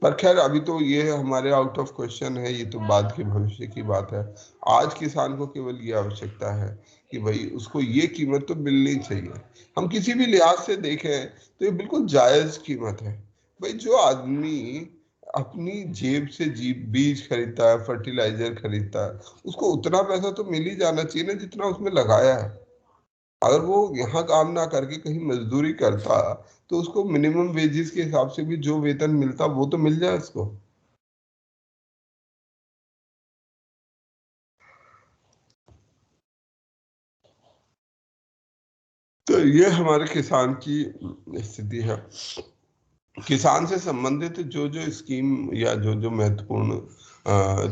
Speaker 1: पर खैर अभी तो ये हमारे आउट ऑफ क्वेश्चन है, ये तो बाद के भविष्य की बात है। आज किसान को केवल ये आवश्यकता है कि भाई उसको ये कीमत तो मिलनी चाहिए। हम किसी भी लिहाज से देखें तो ये बिल्कुल जायज कीमत है। भाई जो आदमी अपनी जेब से बीज खरीदता है, फर्टिलाइजर खरीदता है, उसको उतना पैसा तो मिल ही जाना चाहिए ना जितना उसमें लगाया है। अगर वो यहाँ काम ना करके कहीं मजदूरी करता तो उसको मिनिमम वेजेस के हिसाब से भी जो वेतन मिलता वो तो मिल जाए उसको। तो ये हमारे किसान की स्थिति है। किसान से संबंधित जो जो स्कीम या जो जो महत्वपूर्ण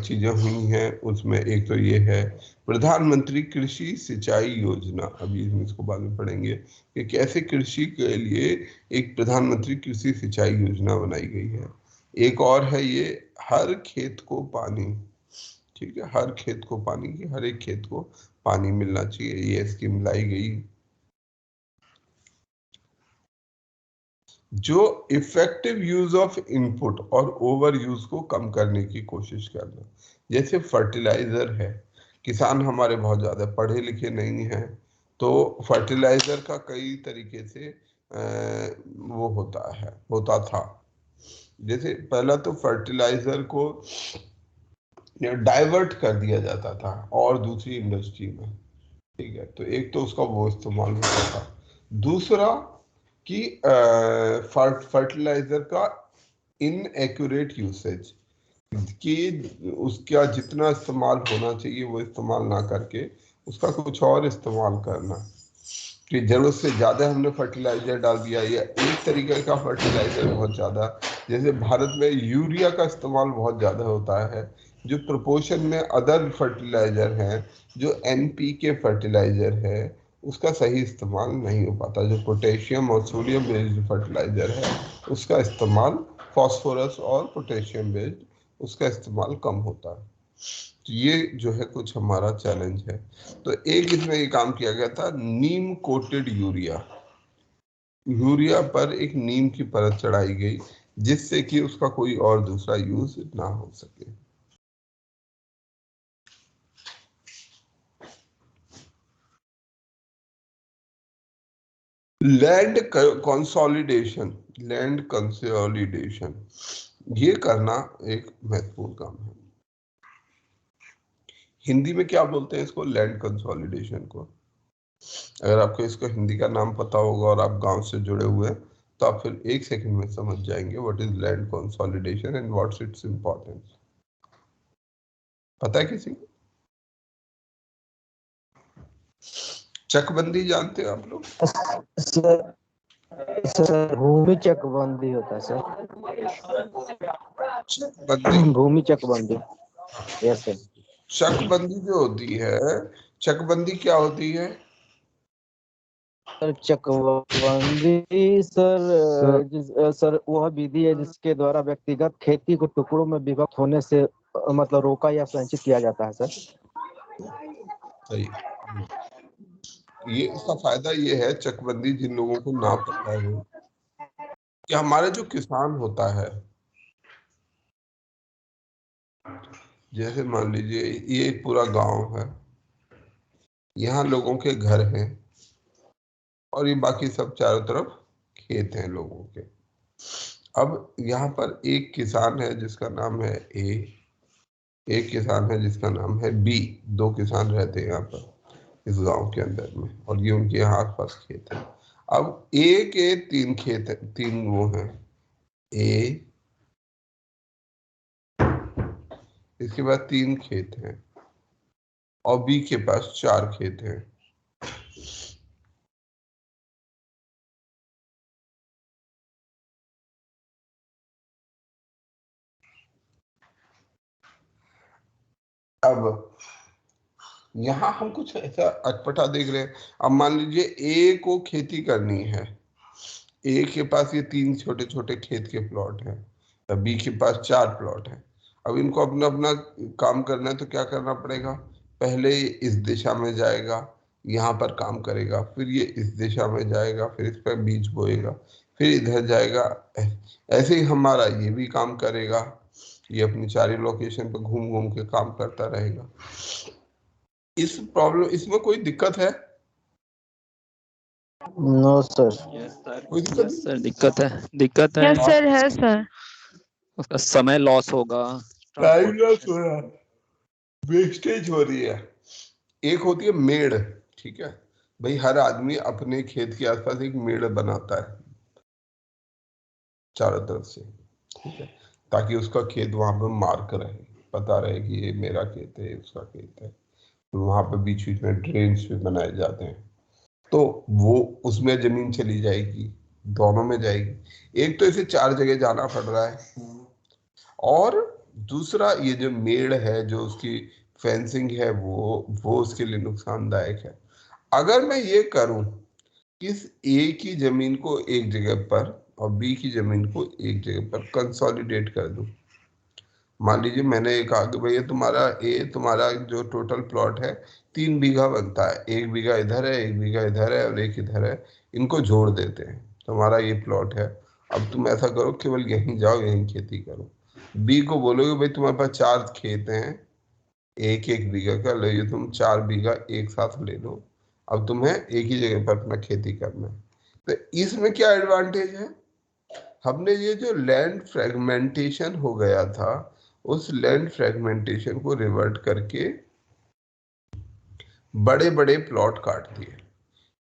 Speaker 1: चीजें हुई हैं उसमें एक तो ये है प्रधानमंत्री कृषि सिंचाई योजना। अभी हम इसको बाद में पढ़ेंगे कि कैसे कृषि के लिए एक प्रधानमंत्री कृषि सिंचाई योजना बनाई गई है। एक और है ये हर खेत को पानी, ठीक है, हर खेत को पानी की, हर एक खेत को पानी मिलना चाहिए, ये स्कीम लाई गई। जो इफेक्टिव यूज ऑफ इनपुट और ओवर यूज को कम करने की कोशिश करना, जैसे फर्टिलाइजर है, किसान हमारे बहुत ज्यादा पढ़े लिखे नहीं हैं, तो फर्टिलाइजर का कई तरीके से वो होता था। जैसे पहला तो फर्टिलाइजर को डाइवर्ट कर दिया जाता था और दूसरी इंडस्ट्री में, ठीक है। तो एक तो उसका वो इस्तेमाल होता था, दूसरा कि फर्टिलाइजर का इनएक्यूरेट यूसेज, कि उसका जितना इस्तेमाल होना चाहिए वो इस्तेमाल ना करके उसका कुछ और इस्तेमाल करना, कि जरूरत से ज्यादा हमने फर्टिलाइजर डाल दिया, या एक तरीके का फर्टिलाइजर बहुत ज्यादा, जैसे भारत में यूरिया का इस्तेमाल बहुत ज्यादा होता है, जो प्रोपोर्शन में अदर फर्टिलाइजर हैं, जो NPK फर्टिलाइजर है उसका सही इस्तेमाल नहीं हो पाता। जो पोटेशियम और सोडियम बेस्ड फर्टिलाइजर है उसका इस्तेमाल, फास्फोरस और पोटेशियम बेस्ड, उसका इस्तेमाल कम होता है। तो ये जो है कुछ हमारा चैलेंज है। तो एक इसमें ये काम किया गया था, नीम कोटेड यूरिया, यूरिया पर एक नीम की परत चढ़ाई गई जिससे कि उसका कोई और दूसरा यूज ना हो सके। लैंड कंसोलिडेशन, ये करना एक महत्वपूर्ण काम है। हिंदी में क्या बोलते हैं इसको, लैंड कंसोलिडेशन को? अगर आपको इसको हिंदी का नाम पता होगा और आप गांव से जुड़े हुए हैं तो आप फिर एक सेकंड में समझ जाएंगे what is land consolidation and what's its importance. पता है किसी को? चकबंदी जानते हो आप लोग?
Speaker 5: सर भूमि चकबंदी होता है सर। भूमि चकबंदी, यस सर।
Speaker 1: चकबंदी जो होती है, चकबंदी क्या होती है
Speaker 5: सर? चकबंदी सर वह विधि है जिसके द्वारा व्यक्तिगत खेती को टुकड़ों में विभक्त होने से मतलब रोका या संचित किया जाता है सर।
Speaker 1: सही। ये इसका फायदा ये है, चकबंदी जिन लोगों को ना पता हो, कि हमारे जो किसान होता है, जैसे मान लीजिए ये एक पूरा गांव है, यहाँ लोगों के घर हैं और ये बाकी सब चारों तरफ खेत हैं लोगों के। अब यहाँ पर एक किसान है जिसका नाम है A, एक किसान है जिसका नाम है B, दो किसान रहते हैं यहाँ पर इस गांव के अंदर में, और ये उनके यहाँ आसपास खेत है। अब A के 3 खेत है, 3 वो हैं A, इसके बाद 3 खेत हैं, और B के पास 4 खेत हैं। अब यहाँ हम कुछ ऐसा अटपटा देख रहे हैं। अब मान लीजिए A को खेती करनी है, A के पास ये 3 छोटे छोटे खेत के प्लॉट हैं, B के पास 4 प्लॉट हैं। अब इनको अपना अपना काम करना है तो क्या करना पड़ेगा, पहले इस दिशा में जाएगा, यहाँ पर काम करेगा, फिर ये इस दिशा में जाएगा, फिर इस पर बीज बोएगा, फिर इधर जाएगा। ऐसे ही हमारा ये भी काम करेगा, ये अपनी 4 लोकेशन पर घूम घूम के काम करता रहेगा। इस प्रॉब्लम, इसमें कोई दिक्कत है?
Speaker 5: No sir.
Speaker 1: कोई दिक्कत
Speaker 6: यस सर, दिक्कत है।
Speaker 3: यस सर, है सर।
Speaker 6: उसका समय लॉस होगा,
Speaker 1: टाइम लॉस हो रहा है, वेस्टेज हो रही है। एक होती है मेड़, ठीक है भाई, हर आदमी अपने खेत के आसपास एक मेड़ बनाता है चारों तरफ से, ठीक है, ताकि उसका खेत वहां पे मार्क रहे, पता रहे कि ये मेरा खेत है, उसका खेत है। तो वहां पे बीच बीच में ड्रेन्स भी बनाए जाते हैं, तो वो उसमें जमीन चली जाएगी, दोनों में जाएगी। एक तो इसे 4 जगह जाना पड़ रहा है, और दूसरा ये जो मेड़ है, जो उसकी फेंसिंग है, वो उसके लिए नुकसानदायक है। अगर मैं ये करूं किस A की जमीन को एक जगह पर और B की जमीन को एक जगह पर कंसोलिडेट कर दूं, मान लीजिए मैंने ये कहा कि भैया तुम्हारा जो टोटल प्लॉट है 3 बीघा बनता है, 1 बीघा इधर है, 1 बीघा इधर है और 1 इधर है, इनको जोड़ देते हैं, तुम्हारा ये प्लॉट है। अब तुम ऐसा करो, केवल यहीं जाओ, यहीं खेती करो। B को बोलोगे भाई तुम्हारे पास 4 खेत हैं, एक एक बीघा का ले, ये तुम 4 बीघा एक साथ ले लो, अब तुम्हें एक ही जगह पर अपना खेती करना है। तो इसमें क्या एडवांटेज है, हमने ये जो लैंड फ्रेगमेंटेशन हो गया था, उस लैंड फ्रेगमेंटेशन को रिवर्ट करके बड़े बड़े प्लॉट काट दिए।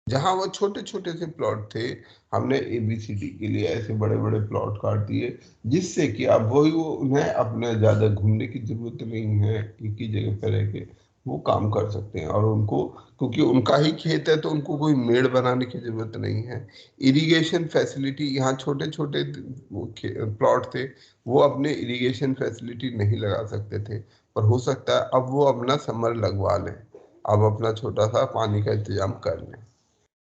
Speaker 1: जहां वो छोटे छोटे से प्लॉट थे, हमने ABCD के लिए ऐसे बड़े बड़े प्लॉट काट दिए, जिससे कि अब वो उन्हें अपने ज्यादा घूमने की जरूरत नहीं है, एक ही जगह पर रह के वो काम कर सकते हैं। और उनको, क्योंकि उनका ही खेत है, तो उनको कोई मेड़ बनाने की जरूरत नहीं है। इरिगेशन फैसिलिटी, यहाँ छोटे छोटे प्लॉट थे, वो अपने इरिगेशन फैसिलिटी नहीं लगा सकते थे, पर हो सकता है अब वो अपना समर लगवा लें, अब अपना छोटा सा पानी का इंतजाम कर लें।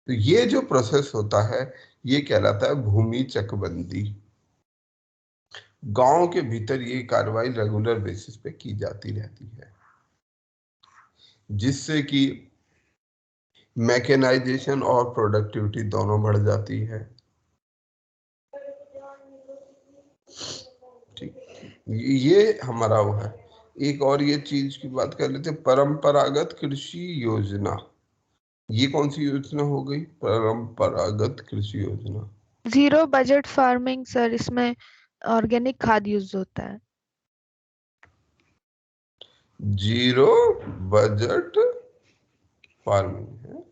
Speaker 1: तो ये जो प्रोसेस होता है, ये कहलाता है भूमि चकबंदी। गांव के भीतर ये कार्रवाई रेगुलर बेसिस पे की जाती रहती है, जिससे कि मैकेनाइजेशन और प्रोडक्टिविटी दोनों बढ़ जाती है। ठीक, ये हमारा वो है। एक और ये चीज की बात कर लेते हैं, परंपरागत कृषि योजना। ये कौन सी योजना हो गई? परंपरागत कृषि योजना।
Speaker 3: जीरो बजट फार्मिंग सर, इसमें ऑर्गेनिक खाद यूज होता है।
Speaker 1: जीरो बजट फार्मिंग है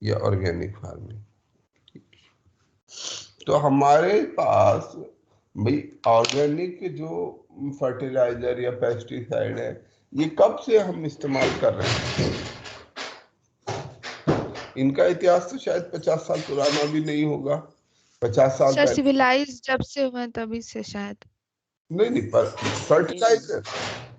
Speaker 1: या ऑर्गेनिक फार्मिंग। तो हमारे पास भाई ऑर्गेनिक जो फर्टिलाइजर या पेस्टिसाइड है, ये कब से हम इस्तेमाल कर रहे हैं? इनका इतिहास तो शायद 50 साल पुराना भी नहीं होगा। 50 साल
Speaker 3: सर
Speaker 1: पहले
Speaker 3: सिविलाइज जब से हुए तभी से शायद।
Speaker 1: नहीं, पर फर्टिलाइजर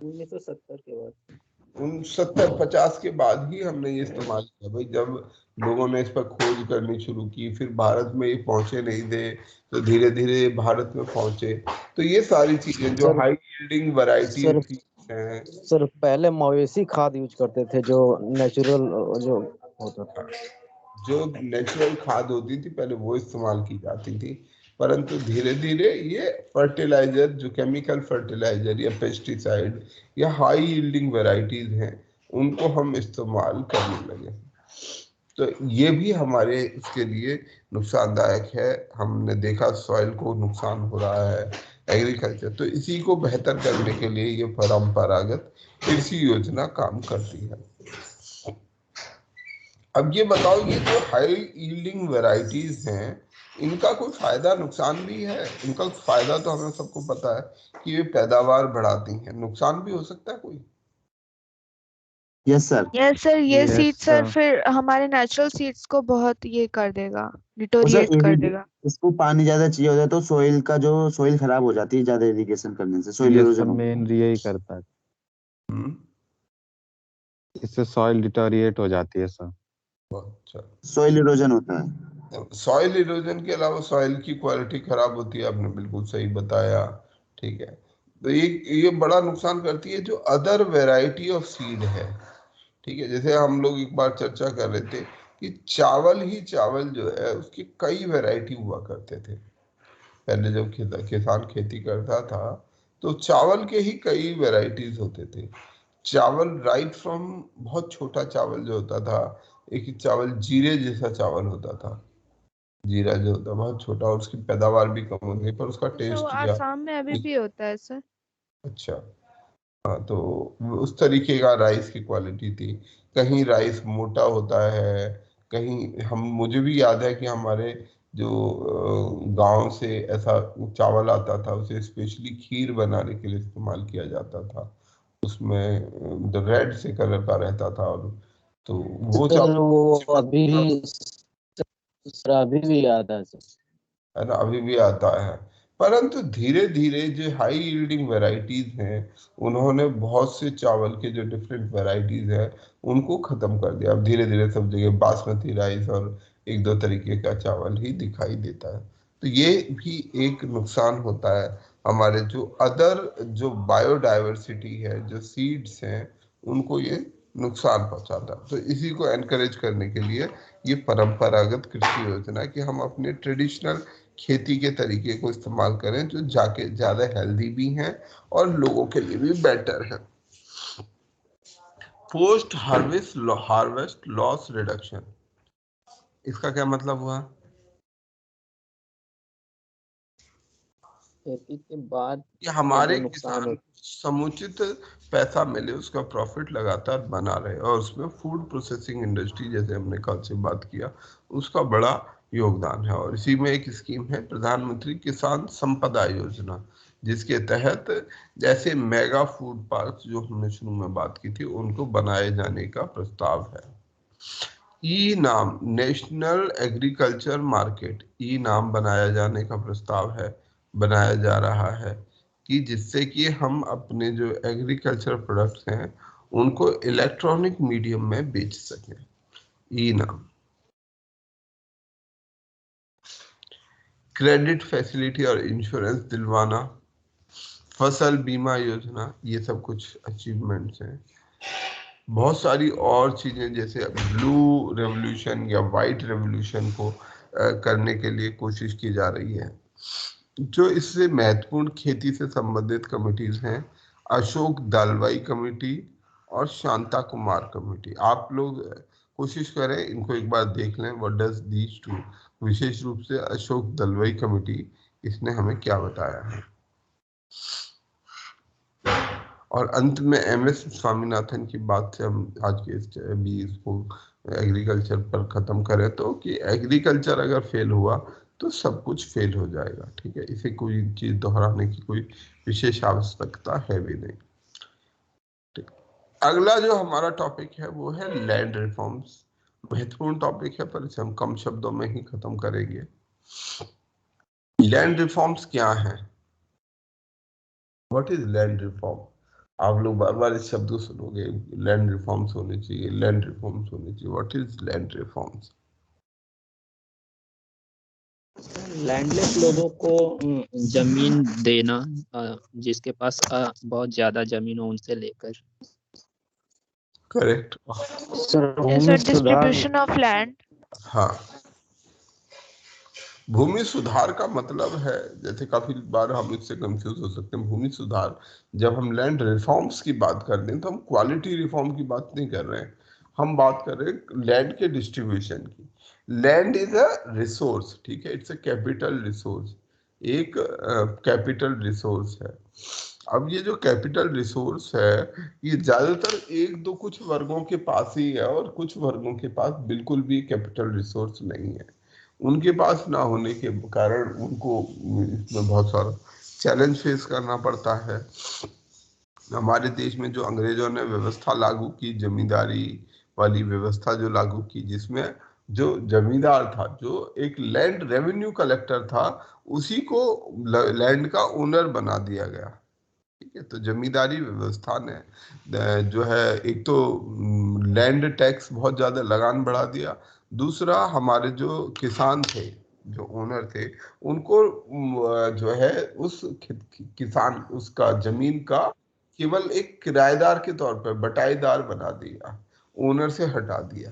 Speaker 2: 1970 के बाद।
Speaker 1: 70-50 के बाद ही हमने ये इस्तेमाल किया भाई, जब लोगों ने इस पर खोज करनी शुरू की। फिर भारत में ये पहुंचे नहीं थे, तो धीरे धीरे भारत में पहुंचे। तो ये सारी चीजें जो हाई यील्डिंग वैरायटी थी हैं।
Speaker 5: सर पहले मवेशी खाद यूज करते थे, जो नेचुरल जो होता था,
Speaker 1: जो नेचुरल खाद होती थी पहले वो इस्तेमाल की जाती थी, परंतु धीरे धीरे ये फर्टिलाइजर, जो केमिकल फर्टिलाइजर या पेस्टिसाइड या हाई यील्डिंग वैरायटीज हैं, उनको हम इस्तेमाल करने लगे। तो ये भी हमारे इसके लिए नुकसानदायक है। हमने देखा सॉइल को नुकसान हो रहा है, एग्रीकल्चर। तो इसी को बेहतर करने के लिए ये परंपरागत कृषि योजना काम करती है। अब ये बताओ, ये जो हाई यील्डिंग वैरायटीज हैं, इनका कोई फायदा नुकसान भी है? इनका फायदा तो हमें सबको पता है कि ये पैदावार बढ़ाती हैं, नुकसान भी हो सकता है कोई?
Speaker 9: Yes sir.
Speaker 3: यस सर, ये
Speaker 4: Yes,
Speaker 3: सीड सर
Speaker 4: sir.
Speaker 3: फिर हमारे नेचुरल सीड्स को बहुत ये कर देगा,
Speaker 9: वो सर
Speaker 3: डिटोरिएट कर देगा।
Speaker 9: इसको पानी ज्यादा चाहिए होता है, तो सोइल खराब हो जाती है ज्यादा इरिगेशन करने से, सोइल
Speaker 4: ये
Speaker 9: इरोजन
Speaker 4: सब
Speaker 9: होता है।
Speaker 4: मेन यही करता है,
Speaker 1: हम्म,
Speaker 4: इससे सॉइल डिटोरिएट हो जाती है सर।
Speaker 1: अच्छा।
Speaker 9: सोइल इरोजन होता है।
Speaker 1: सॉइल इरोजन के अलावा सॉइल की क्वालिटी खराब होती है, आपने बिल्कुल सही बताया। ठीक है, तो ये बड़ा नुकसान करती है जो अदर वैरायटी ऑफ सीड है। ठीक है, जैसे हम लोग एक बार चर्चा कर रहे थे कि चावल ही चावल जो है उसकी कई वैरायटी हुआ करते थे। पहले जब किसान खेती करता था, तो चावल के ही कई वैरायटीज होते थे। चावल राइट फ्रॉम बहुत छोटा चावल जो होता था, एक चावल जीरे जैसा चावल होता था, जीरा जो होता बहुत छोटा, और उसकी पैदावार भी कम होती, पर उसका
Speaker 3: सर वो
Speaker 1: टेस्ट या
Speaker 3: आसाम में अभी भी होता है सर।
Speaker 1: अच्छा। हाँ, तो उस तरीके का राइस की क्वालिटी थी। कहीं राइस मोटा होता है, कहीं मुझे भी याद है कि हमारे जो गांव से ऐसा चावल आता था, उसे स्पेशली खीर बनाने के लिए इस्तेमाल किया जाता था। उसमें रेड से कलर का रहता था, और तो वो
Speaker 5: सर
Speaker 1: चावल
Speaker 5: वो अभी भी याद है सर।
Speaker 1: है ना, अभी भी आता है। परंतु धीरे धीरे जो हाई यील्डिंग वैरायटीज हैं, उन्होंने बहुत से चावल के जो डिफरेंट वैरायटीज हैं उनको खत्म कर दिया। अब धीरे धीरे सब जगह बासमती राइस और एक दो तरीके का चावल ही दिखाई देता है। तो ये भी एक नुकसान होता है। हमारे जो अदर जो बायोडाइवर्सिटी है, जो सीड्स हैं, उनको ये नुकसान पहुंचाता है। तो इसी को एनकरेज करने के लिए ये परंपरागत कृषि योजना है कि हम अपने ट्रेडिशनल खेती के तरीके को इस्तेमाल करें, जो जाके ज्यादा हेल्दी भी हैं और लोगों के लिए भी बेटर है। पोस्ट हार्वेस्ट लॉस रिडक्शन, इसका क्या मतलब हुआ?
Speaker 6: खेती के बाद
Speaker 1: कि हमारे
Speaker 6: जो नुकसान
Speaker 1: किसान समुचित पैसा मिले, उसका प्रॉफिट लगातार बना रहे, और उसमें फूड प्रोसेसिंग इंडस्ट्री, जैसे हमने कल से बात किया, उसका बड़ा योगदान है। और इसी में एक स्कीम है प्रधानमंत्री किसान संपदा योजना, जिसके तहत जैसे मेगा फूड पार्क जो हमने शुरू में बात की थी, उनको बनाए जाने का प्रस्ताव है। ई नाम नेशनल एग्रीकल्चर मार्केट, ई नाम बनाया जाने का प्रस्ताव है, बनाया जा रहा है, कि जिससे कि हम अपने जो एग्रीकल्चर प्रोडक्ट्स हैं उनको इलेक्ट्रॉनिक मीडियम में बेच सकें। ई नाम। क्रेडिट फैसिलिटी और इंश्योरेंस दिलवाना, फसल बीमा योजना, ये सब कुछ अचीवमेंट्स हैं। बहुत सारी और चीजें, जैसे ब्लू रेवोल्यूशन या वाइट रेवोल्यूशन को करने के लिए कोशिश की जा रही है। जो इससे महत्वपूर्ण खेती से संबंधित कमिटीज हैं, अशोक दालवाई कमेटी और शांता कुमार कमेटी। आप लोग कोशिश करें, इनको एक बार देख लें, व्हाट डज दीज टू, विशेष रूप से अशोक दलवाई कमेटी, इसने हमें क्या बताया है। और अंत में एमएस स्वामीनाथन की बात से हम आज के इसको एग्रीकल्चर पर खत्म करें, तो कि एग्रीकल्चर अगर फेल हुआ तो सब कुछ फेल हो जाएगा। ठीक है, इसे कोई चीज दोहराने की कोई विशेष आवश्यकता है भी नहीं। ठीक, अगला जो हमारा टॉपिक है वो है लैंड रिफॉर्म्स। महत्वपूर्ण टॉपिक है, पर इसे हम कम शब्दों में ही खत्म करेंगे। लैंड रिफॉर्म्स क्या है? What is land reform? आप लोग बार बार इस शब्द को सुनोगे, लैंड रिफॉर्म्स होने चाहिए, लैंड रिफॉर्म्स होने चाहिए। What is land reforms?
Speaker 6: Landless लोगों को जमीन देना, जिसके पास बहुत ज्यादा जमीन हो उनसे लेकर।
Speaker 1: करेक्ट।
Speaker 5: सर भूमि सुधार।
Speaker 3: Distribution of land.
Speaker 1: हाँ, भूमि सुधार का मतलब है, जैसे काफी बार हम इससे कंफ्यूज हो सकते हैं। भूमि सुधार, जब हम लैंड रिफॉर्म्स की बात कर रहे हैं तो हम क्वालिटी रिफॉर्म की बात नहीं कर रहे हैं, हम बात कर रहे हैं लैंड के डिस्ट्रीब्यूशन की। लैंड इज अ रिसोर्स, ठीक है, इट्स अ कैपिटल रिसोर्स, एक कैपिटल रिसोर्स है। अब ये जो कैपिटल रिसोर्स है, ये ज्यादातर एक दो कुछ वर्गों के पास ही है, और कुछ वर्गों के पास बिल्कुल भी कैपिटल रिसोर्स नहीं है। उनके पास ना होने के कारण उनको इसमें बहुत सारा चैलेंज फेस करना पड़ता है। हमारे देश में जो अंग्रेजों ने व्यवस्था लागू की, जमींदारी वाली व्यवस्था जो लागू की, जिसमें जो जमींदार था, जो एक लैंड रेवेन्यू कलेक्टर था, उसी को लैंड का ओनर बना दिया गया। ठीक है, तो जमींदारी व्यवस्था ने जो है, एक तो लैंड टैक्स बहुत ज्यादा लगान बढ़ा दिया, दूसरा हमारे जो किसान थे, जो ओनर थे, उनको जो है उस किसान उसका जमीन का केवल एक किराएदार के तौर पर बटाईदार बना दिया, ओनर से हटा दिया।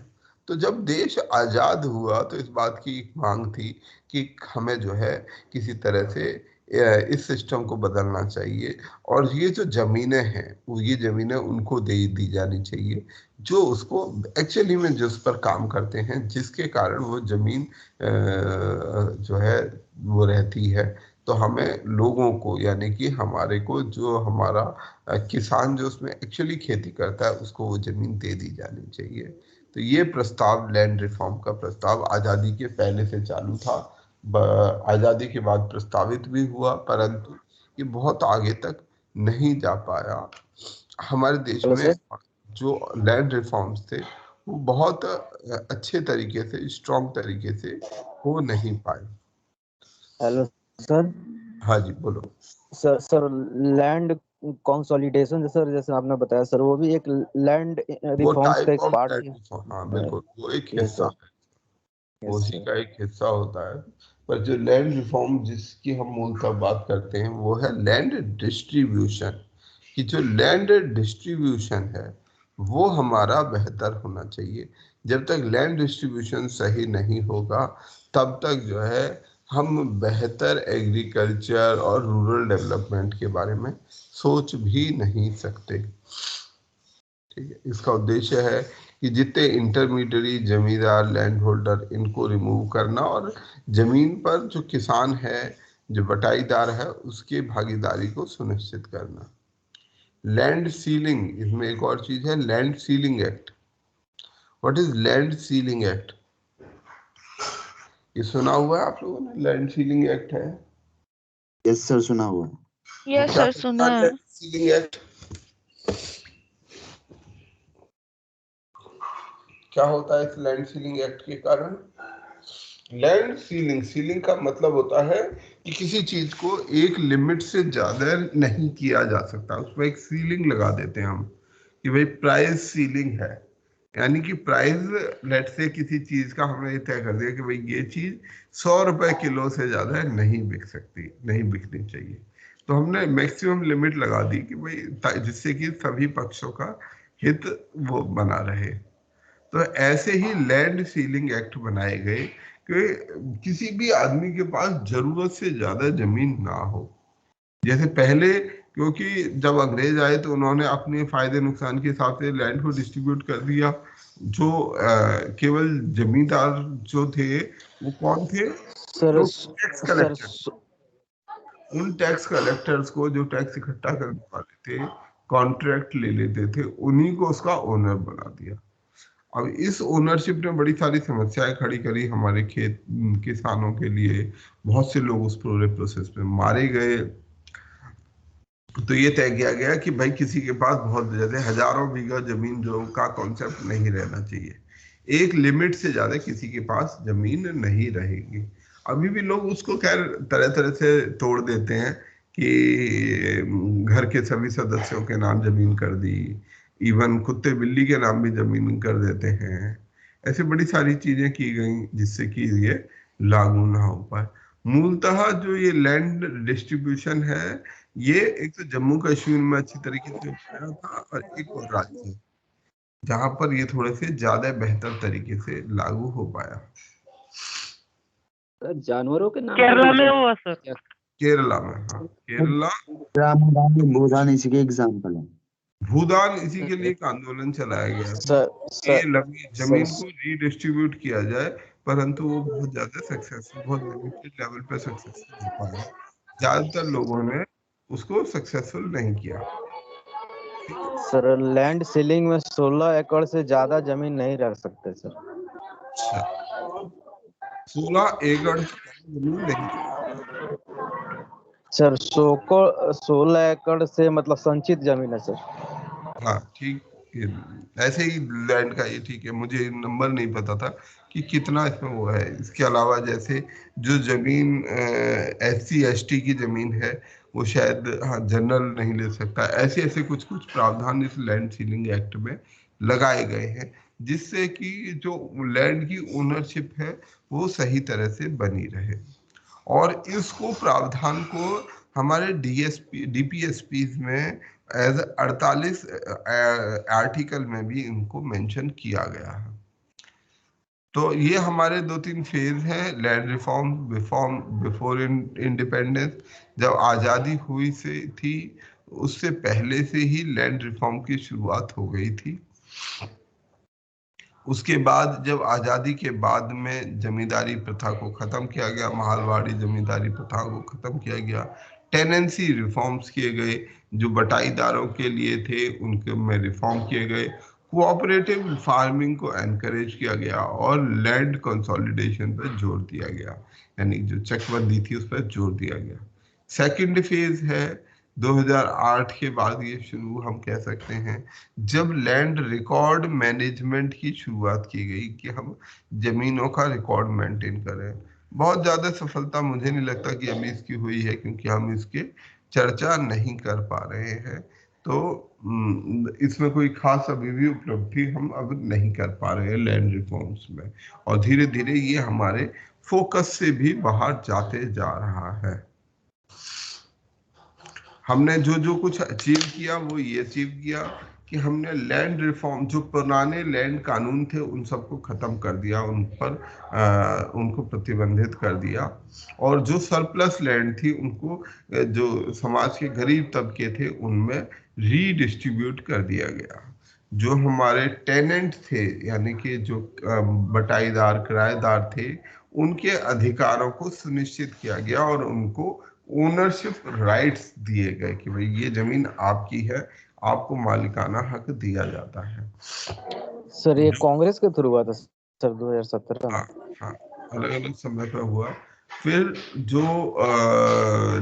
Speaker 1: तो जब देश आजाद हुआ तो इस बात की मांग थी कि हमें जो है किसी तरह से इस सिस्टम को बदलना चाहिए, और ये जो जमीनें हैं, वो ये जमीनें उनको दे दी जानी चाहिए जो उसको एक्चुअली में जिस पर काम करते हैं, जिसके कारण वो जमीन जो है वो रहती है। तो हमें लोगों को, यानी कि हमारे को, जो हमारा किसान जो उसमें एक्चुअली खेती करता है, उसको वो जमीन दे दी जानी चाहिए। तो ये प्रस्ताव, लैंड रिफॉर्म का प्रस्ताव, आज़ादी के पहले से चालू था, आज़ादी के बाद प्रस्तावित भी हुआ, परंतु ये बहुत आगे तक नहीं जा पाया। हमारे देश में जो लैंड रिफॉर्म्स थे वो बहुत अच्छे तरीके से, स्ट्रॉन्ग तरीके से हो नहीं पाए।
Speaker 5: Hello sir.
Speaker 1: हाँ जी, बोलो।
Speaker 5: सर लैंड कंसोलिडेशन, सर जैसे आपने बताया सर, वो भी एक लैंड रिफॉर्म्स का एक पार्ट है।
Speaker 1: हाँ बिल्कुल, वो एक
Speaker 5: यस
Speaker 1: हिस्सा
Speaker 5: सर,
Speaker 1: है,
Speaker 5: यस
Speaker 1: उसी
Speaker 5: सर।
Speaker 1: का एक हिस्सा होता है। पर जो लैंड रिफॉर्म जिसकी हम मूलतः बात करते हैं वो है लैंड डिस्ट्रीब्यूशन, कि जो लैंड डिस्ट्रीब्यूशन है वो हमारा बेहतर होना चाहिए। जब तक लैंड डिस्ट्रीब्यूशन सही नहीं होगा, तब तक जो है हम बेहतर एग्रीकल्चर और रूरल डेवलपमेंट के बारे में सोच भी नहीं सकते। ठीक है, इसका उद्देश्य है कि जितने इंटरमीडियरी जमींदार लैंड होल्डर इनको रिमूव करना और जमीन पर जो किसान है, जो बटाईदार है, उसकी भागीदारी को सुनिश्चित करना। लैंड सीलिंग, इसमें एक और चीज है, land ceiling act. What is land ceiling act? ये सुना हुआ है आप लोगों ने? लैंड सीलिंग एक्ट है।
Speaker 9: यस सर, सुना हुआ है।
Speaker 3: यस सर, सुना है।
Speaker 1: लैंड सीलिंग एक्ट क्या होता है? इस लैंड सीलिंग एक्ट के कारण लैंड सीलिंग, सीलिंग का मतलब होता है कि किसी चीज को एक लिमिट से ज्यादा नहीं किया जा सकता, उसमें एक सीलिंग लगा देते हैं हम कि भाई प्राइस सीलिंग है, यानी कि प्राइस लेट से किसी चीज का हमने तय कर दिया कि भाई ये चीज 100 रुपए किलो से ज्यादा नहीं बिक सकती, नहीं बिकनी चाहिए। तो हमने मैक्सिमम लिमिट लगा दी कि भाई जिससे कि सभी पक्षों का हित वो बना रहे। तो ऐसे ही लैंड सीलिंग एक्ट बनाए गए कि किसी भी आदमी के पास जरूरत से ज्यादा जमीन ना हो। जैसे पहले, क्योंकि जब अंग्रेज आए तो उन्होंने अपने फायदे नुकसान के हिसाब से लैंड को डिस्ट्रीब्यूट कर दिया। जो केवल जमींदार जो थे वो कौन थे?
Speaker 5: Sir
Speaker 1: tax collector. उन टैक्स कलेक्टर्स को जो टैक्स इकट्ठा करने वाले थे, कॉन्ट्रैक्ट ले लेते थे, उन्हीं को उसका ओनर बना दिया। अब इस ओनरशिप ने बड़ी सारी समस्याएं खड़ी करी हमारे खेत किसानों के लिए। बहुत से लोग उस पूरे प्रोसेस में मारे गए। तो ये तय किया गया कि भाई किसी के पास बहुत ज्यादा हजारों बीघा जमीन जो का कॉन्सेप्ट नहीं रहना चाहिए, एक लिमिट से ज्यादा किसी के पास जमीन नहीं रहेगी। अभी भी लोग उसको खैर तरह तरह से तोड़ देते हैं कि घर के सभी सदस्यों के नाम जमीन कर दी, इवन कुत्ते बिल्ली के नाम भी जमीन कर देते हैं। ऐसे बड़ी सारी चीजें की गई जिससे कि ये लागू ना हो पाए। मूलतः जो ये लैंड डिस्ट्रीब्यूशन है, ये एक तो जम्मू कश्मीर में अच्छी तरीके से हो था, और एक और राज्य जहां पर ये थोड़े से ज्यादा बेहतर तरीके से लागू हो पाया।
Speaker 6: जानवरों के नाम
Speaker 8: केरला में हुआ सर।
Speaker 1: केरला में, हाँ केरला।
Speaker 9: भूदान इसी के एग्जाम्पल है।
Speaker 1: भूदान इसी के लिए एक आंदोलन चलाया गया था कि जमीन को रीडिस्ट्रीब्यूट किया जाए, परंतु वो बहुत ज्यादा सक्सेसफुल, बहुत लिमिटेड लेवल पे सक्सेसफुल हो पाया। ज्यादातर लोगों ने उसको सक्सेसफुल नहीं किया।
Speaker 5: सर लैंड सीलिंग में 16 एकड़ से ज्यादा जमीन नहीं रख सकते सर।
Speaker 1: अच्छा, 16 एकड़ जमीन नहीं।
Speaker 5: सर 16 एकड़ से मतलब संचित जमीन है सर।
Speaker 1: हाँ ठीक, ऐसे ही लैंड का ये ठीक है, मुझे नंबर नहीं पता था कि कितना इसमें वो है। इसके अलावा जैसे जो जमीन SC ST की जमीन है वो शायद हाँ जनरल नहीं ले सकता। ऐसे ऐसे कुछ कुछ प्रावधान इस लैंड सीलिंग एक्ट में लगाए गए हैं, जिससे कि जो लैंड की ओनरशिप है वो सही तरह से बनी रहे। और इसको प्रावधान को हमारे DPSP में एज 48 आर्टिकल में भी इनको मेंशन किया गया है। तो ये हमारे 2-3 फेज हैं लैंड रिफॉर्म बिफोर इंडिपेंडेंस। जब आज़ादी हुई से थी उससे पहले से ही लैंड रिफॉर्म की शुरुआत हो गई थी। उसके बाद जब आज़ादी के बाद में जमींदारी प्रथा को ख़त्म किया गया, महलवाड़ी जमींदारी प्रथा को ख़त्म किया गया, टेनेंसी रिफॉर्म्स किए गए, जो बटाईदारों के लिए थे उनके में रिफॉर्म किए गए, कोऑपरेटिव फार्मिंग को एनकरेज किया गया और लैंड कंसोलिडेशन पर जोर दिया गया, यानी जो चकबंदी थी उस पर जोर दिया गया। सेकंड फेज है 2008 के बाद ये शुरू हम कह सकते हैं, जब लैंड रिकॉर्ड मैनेजमेंट की शुरुआत की गई कि हम जमीनों का रिकॉर्ड मेंटेन करें। बहुत ज्यादा सफलता मुझे नहीं लगता कि अभी इसकी हुई है, क्योंकि हम इसके चर्चा नहीं कर पा रहे हैं। तो इसमें कोई खास अभी भी उपलब्धि हम अब नहीं कर पा रहे हैं लैंड रिफॉर्म्स में, और धीरे धीरे ये हमारे फोकस से भी बाहर जाते जा रहा है। हमने जो जो कुछ अचीव किया वो ये अचीव किया कि हमने लैंड रिफॉर्म, जो पुराने लैंड कानून थे उन सबको खत्म कर दिया, उन पर उनको प्रतिबंधित कर दिया, और जो सरप्लस लैंड थी उनको जो समाज के गरीब तबके थे उनमें रीडिस्ट्रीब्यूट कर दिया गया। जो हमारे टेनेंट थे, यानी कि जो बटाईदार किराएदार थे, उनके अधिकारों को सुनिश्चित किया गया और उनको ओनरशिप राइट्स दिए गए कि भाई ये जमीन आपकी है, आपको मालिकाना हक दिया जाता है।
Speaker 5: सर ये कांग्रेस के थ्रू हुआ था सर 2017 में।
Speaker 1: हाँ, अलग अलग समय पर हुआ। फिर जो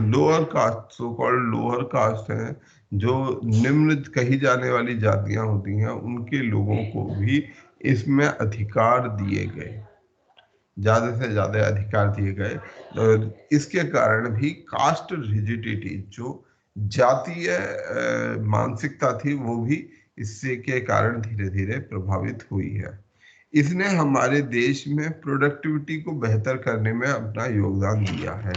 Speaker 1: lower caste, so called lower caste है, जो निम्न कही जाने वाली जातियां होती हैं, उनके लोगों को भी इसमें अधिकार दिए गए, ज्यादा से ज्यादा अधिकार दिए गए। इसके कारण भी कास्ट रिजिडिटी, जो जातीय मानसिकता थी, वो भी इससे के कारण धीरे धीरे प्रभावित हुई है। इसने हमारे देश में प्रोडक्टिविटी को बेहतर करने में अपना योगदान दिया है।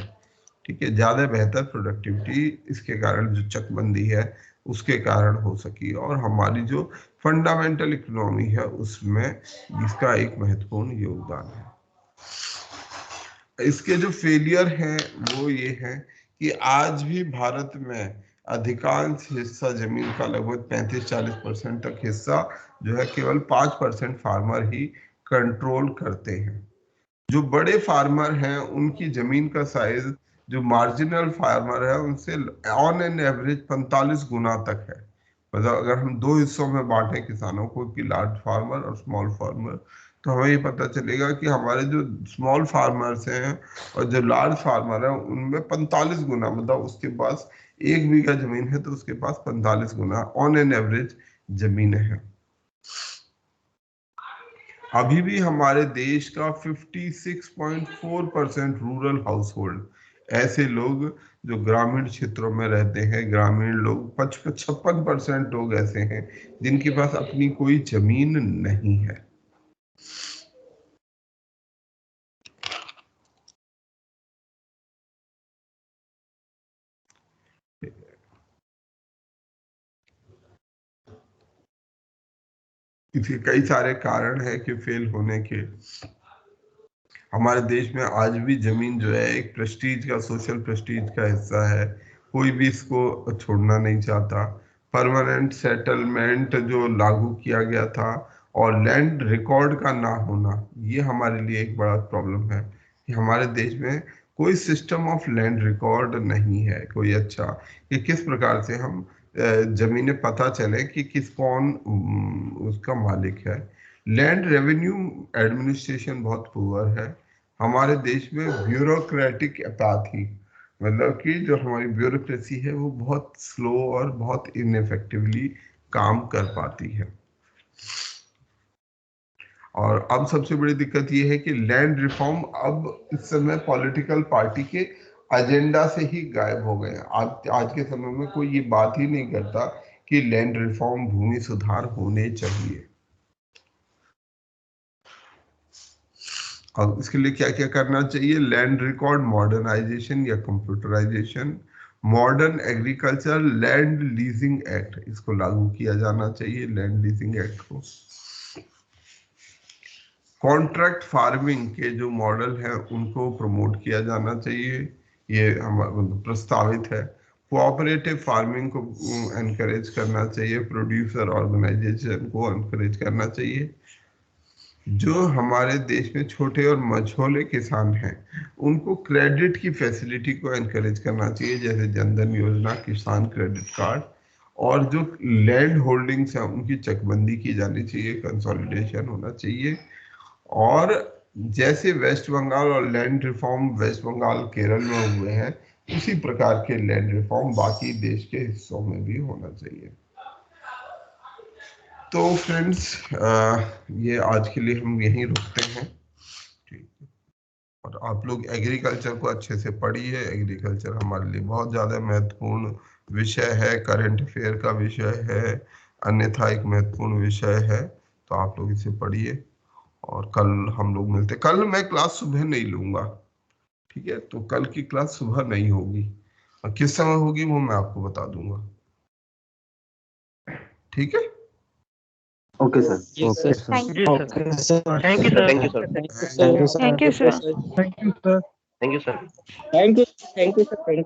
Speaker 1: ठीक है, ज्यादा बेहतर प्रोडक्टिविटी इसके कारण, जो चकबंदी है उसके कारण हो सकी, और हमारी जो फंडामेंटल इकोनॉमी है उसमें इसका एक महत्वपूर्ण योगदान है। इसके जो फेलियर हैं वो ये है कि आज भी भारत में अधिकांश हिस्सा जमीन का, लगभग 35-40% तक हिस्सा जो है, केवल 5% फार्मर ही कंट्रोल करते हैं। जो बड़े फार्मर हैं उनकी जमीन का साइज, जो मार्जिनल फार्मर है उनसे ऑन एन एवरेज 45 गुना तक है। मतलब अगर हम दो हिस्सों में बांटें किसानों को, कि लार्ज फार्मर और स्मॉल फार्मर, तो हमें ये पता चलेगा कि हमारे जो स्मॉल फार्मर्स हैं और जो लार्ज फार्मर हैं उनमें 45 गुना, मतलब उसके पास 1 बीघा जमीन है तो उसके पास 45 गुना ऑन एन एवरेज जमीन है। अभी भी हमारे देश का 56.4% रूरल हाउसहोल्ड, ऐसे लोग जो ग्रामीण क्षेत्रों में रहते हैं, ग्रामीण लोग 56% लोग ऐसे हैं जिनके पास अपनी कोई जमीन नहीं है। इसके कई सारे कारण है कि फेल होने के। हमारे देश में आज भी जमीन जो है एक प्रेस्टीज का, सोशल प्रेस्टीज का हिस्सा है, कोई भी इसको छोड़ना नहीं चाहता। परमानेंट सेटलमेंट जो लागू किया गया था और लैंड रिकॉर्ड का ना होना, ये हमारे लिए एक बड़ा प्रॉब्लम है कि हमारे देश में कोई सिस्टम ऑफ लैंड रिकॉर्ड नहीं है कोई अच्छा, कि किस प्रकार से हम जमीनें पता चले कि कौन उसका मालिक है। लैंड रेवेन्यू एडमिनिस्ट्रेशन बहुत पुअर है हमारे देश में। ब्यूरोक्रेटिक एपाथी, मतलब कि जो हमारी ब्यूरोक्रेसी है वो बहुत स्लो और बहुत इनफेक्टिवली काम कर पाती है। और अब सबसे बड़ी दिक्कत ये है कि लैंड रिफॉर्म अब इस समय पॉलिटिकल पार्टी के एजेंडा से ही गायब हो गए। आज के समय में कोई ये बात ही नहीं करता कि लैंड रिफॉर्म, भूमि सुधार होने चाहिए। अब इसके लिए क्या क्या करना चाहिए? लैंड रिकॉर्ड मॉडर्नाइजेशन या computerisation, modern agriculture land leasing act, इसको लागू किया जाना चाहिए, लैंड लीजिंग एक्ट को। कॉन्ट्रैक्ट फार्मिंग के जो मॉडल है उनको प्रमोट किया जाना चाहिए, ये हमारा प्रस्तावित है। कोऑपरेटिव फार्मिंग को एनकरेज करना चाहिए, प्रोड्यूसर ऑर्गेनाइजेशन को एनकरेज करना चाहिए। जो हमारे देश में छोटे और मझोले किसान हैं उनको क्रेडिट की फैसिलिटी को एनकरेज करना चाहिए, जैसे जनधन योजना, किसान क्रेडिट कार्ड। और जो लैंड होल्डिंग्स हैं उनकी चकबंदी की जानी चाहिए, कंसोलिडेशन होना चाहिए। और जैसे वेस्ट बंगाल और land reform West Bengal Kerala में हुए हैं, उसी प्रकार के लैंड रिफॉर्म बाकी देश के हिस्सों में भी होना चाहिए। तो फ्रेंड्स, ये आज के लिए हम यहीं रुकते हैं। ठीक है, और आप लोग एग्रीकल्चर को अच्छे से पढ़िए। एग्रीकल्चर हमारे लिए बहुत ज़्यादा महत्वपूर्ण विषय है, करंट अफेयर का विषय है, अन्यथा एक महत्वपूर्ण विषय है। तो आप लोग इसे पढ़िए और कल हम लोग मिलते। कल मैं क्लास सुबह नहीं लूंगा, ठीक है? तो कल की क्लास सुबह नहीं होगी, और किस समय होगी वो मैं आपको बता दूंगा, ठीक है?
Speaker 9: Okay sir.
Speaker 5: Okay sir.
Speaker 3: Thank
Speaker 2: ji sir,
Speaker 7: thank you sir.
Speaker 2: Thank you sir,
Speaker 3: you sir.
Speaker 8: Thank you sir.
Speaker 7: Thank you sir.
Speaker 2: Thank you sir, thank you sir.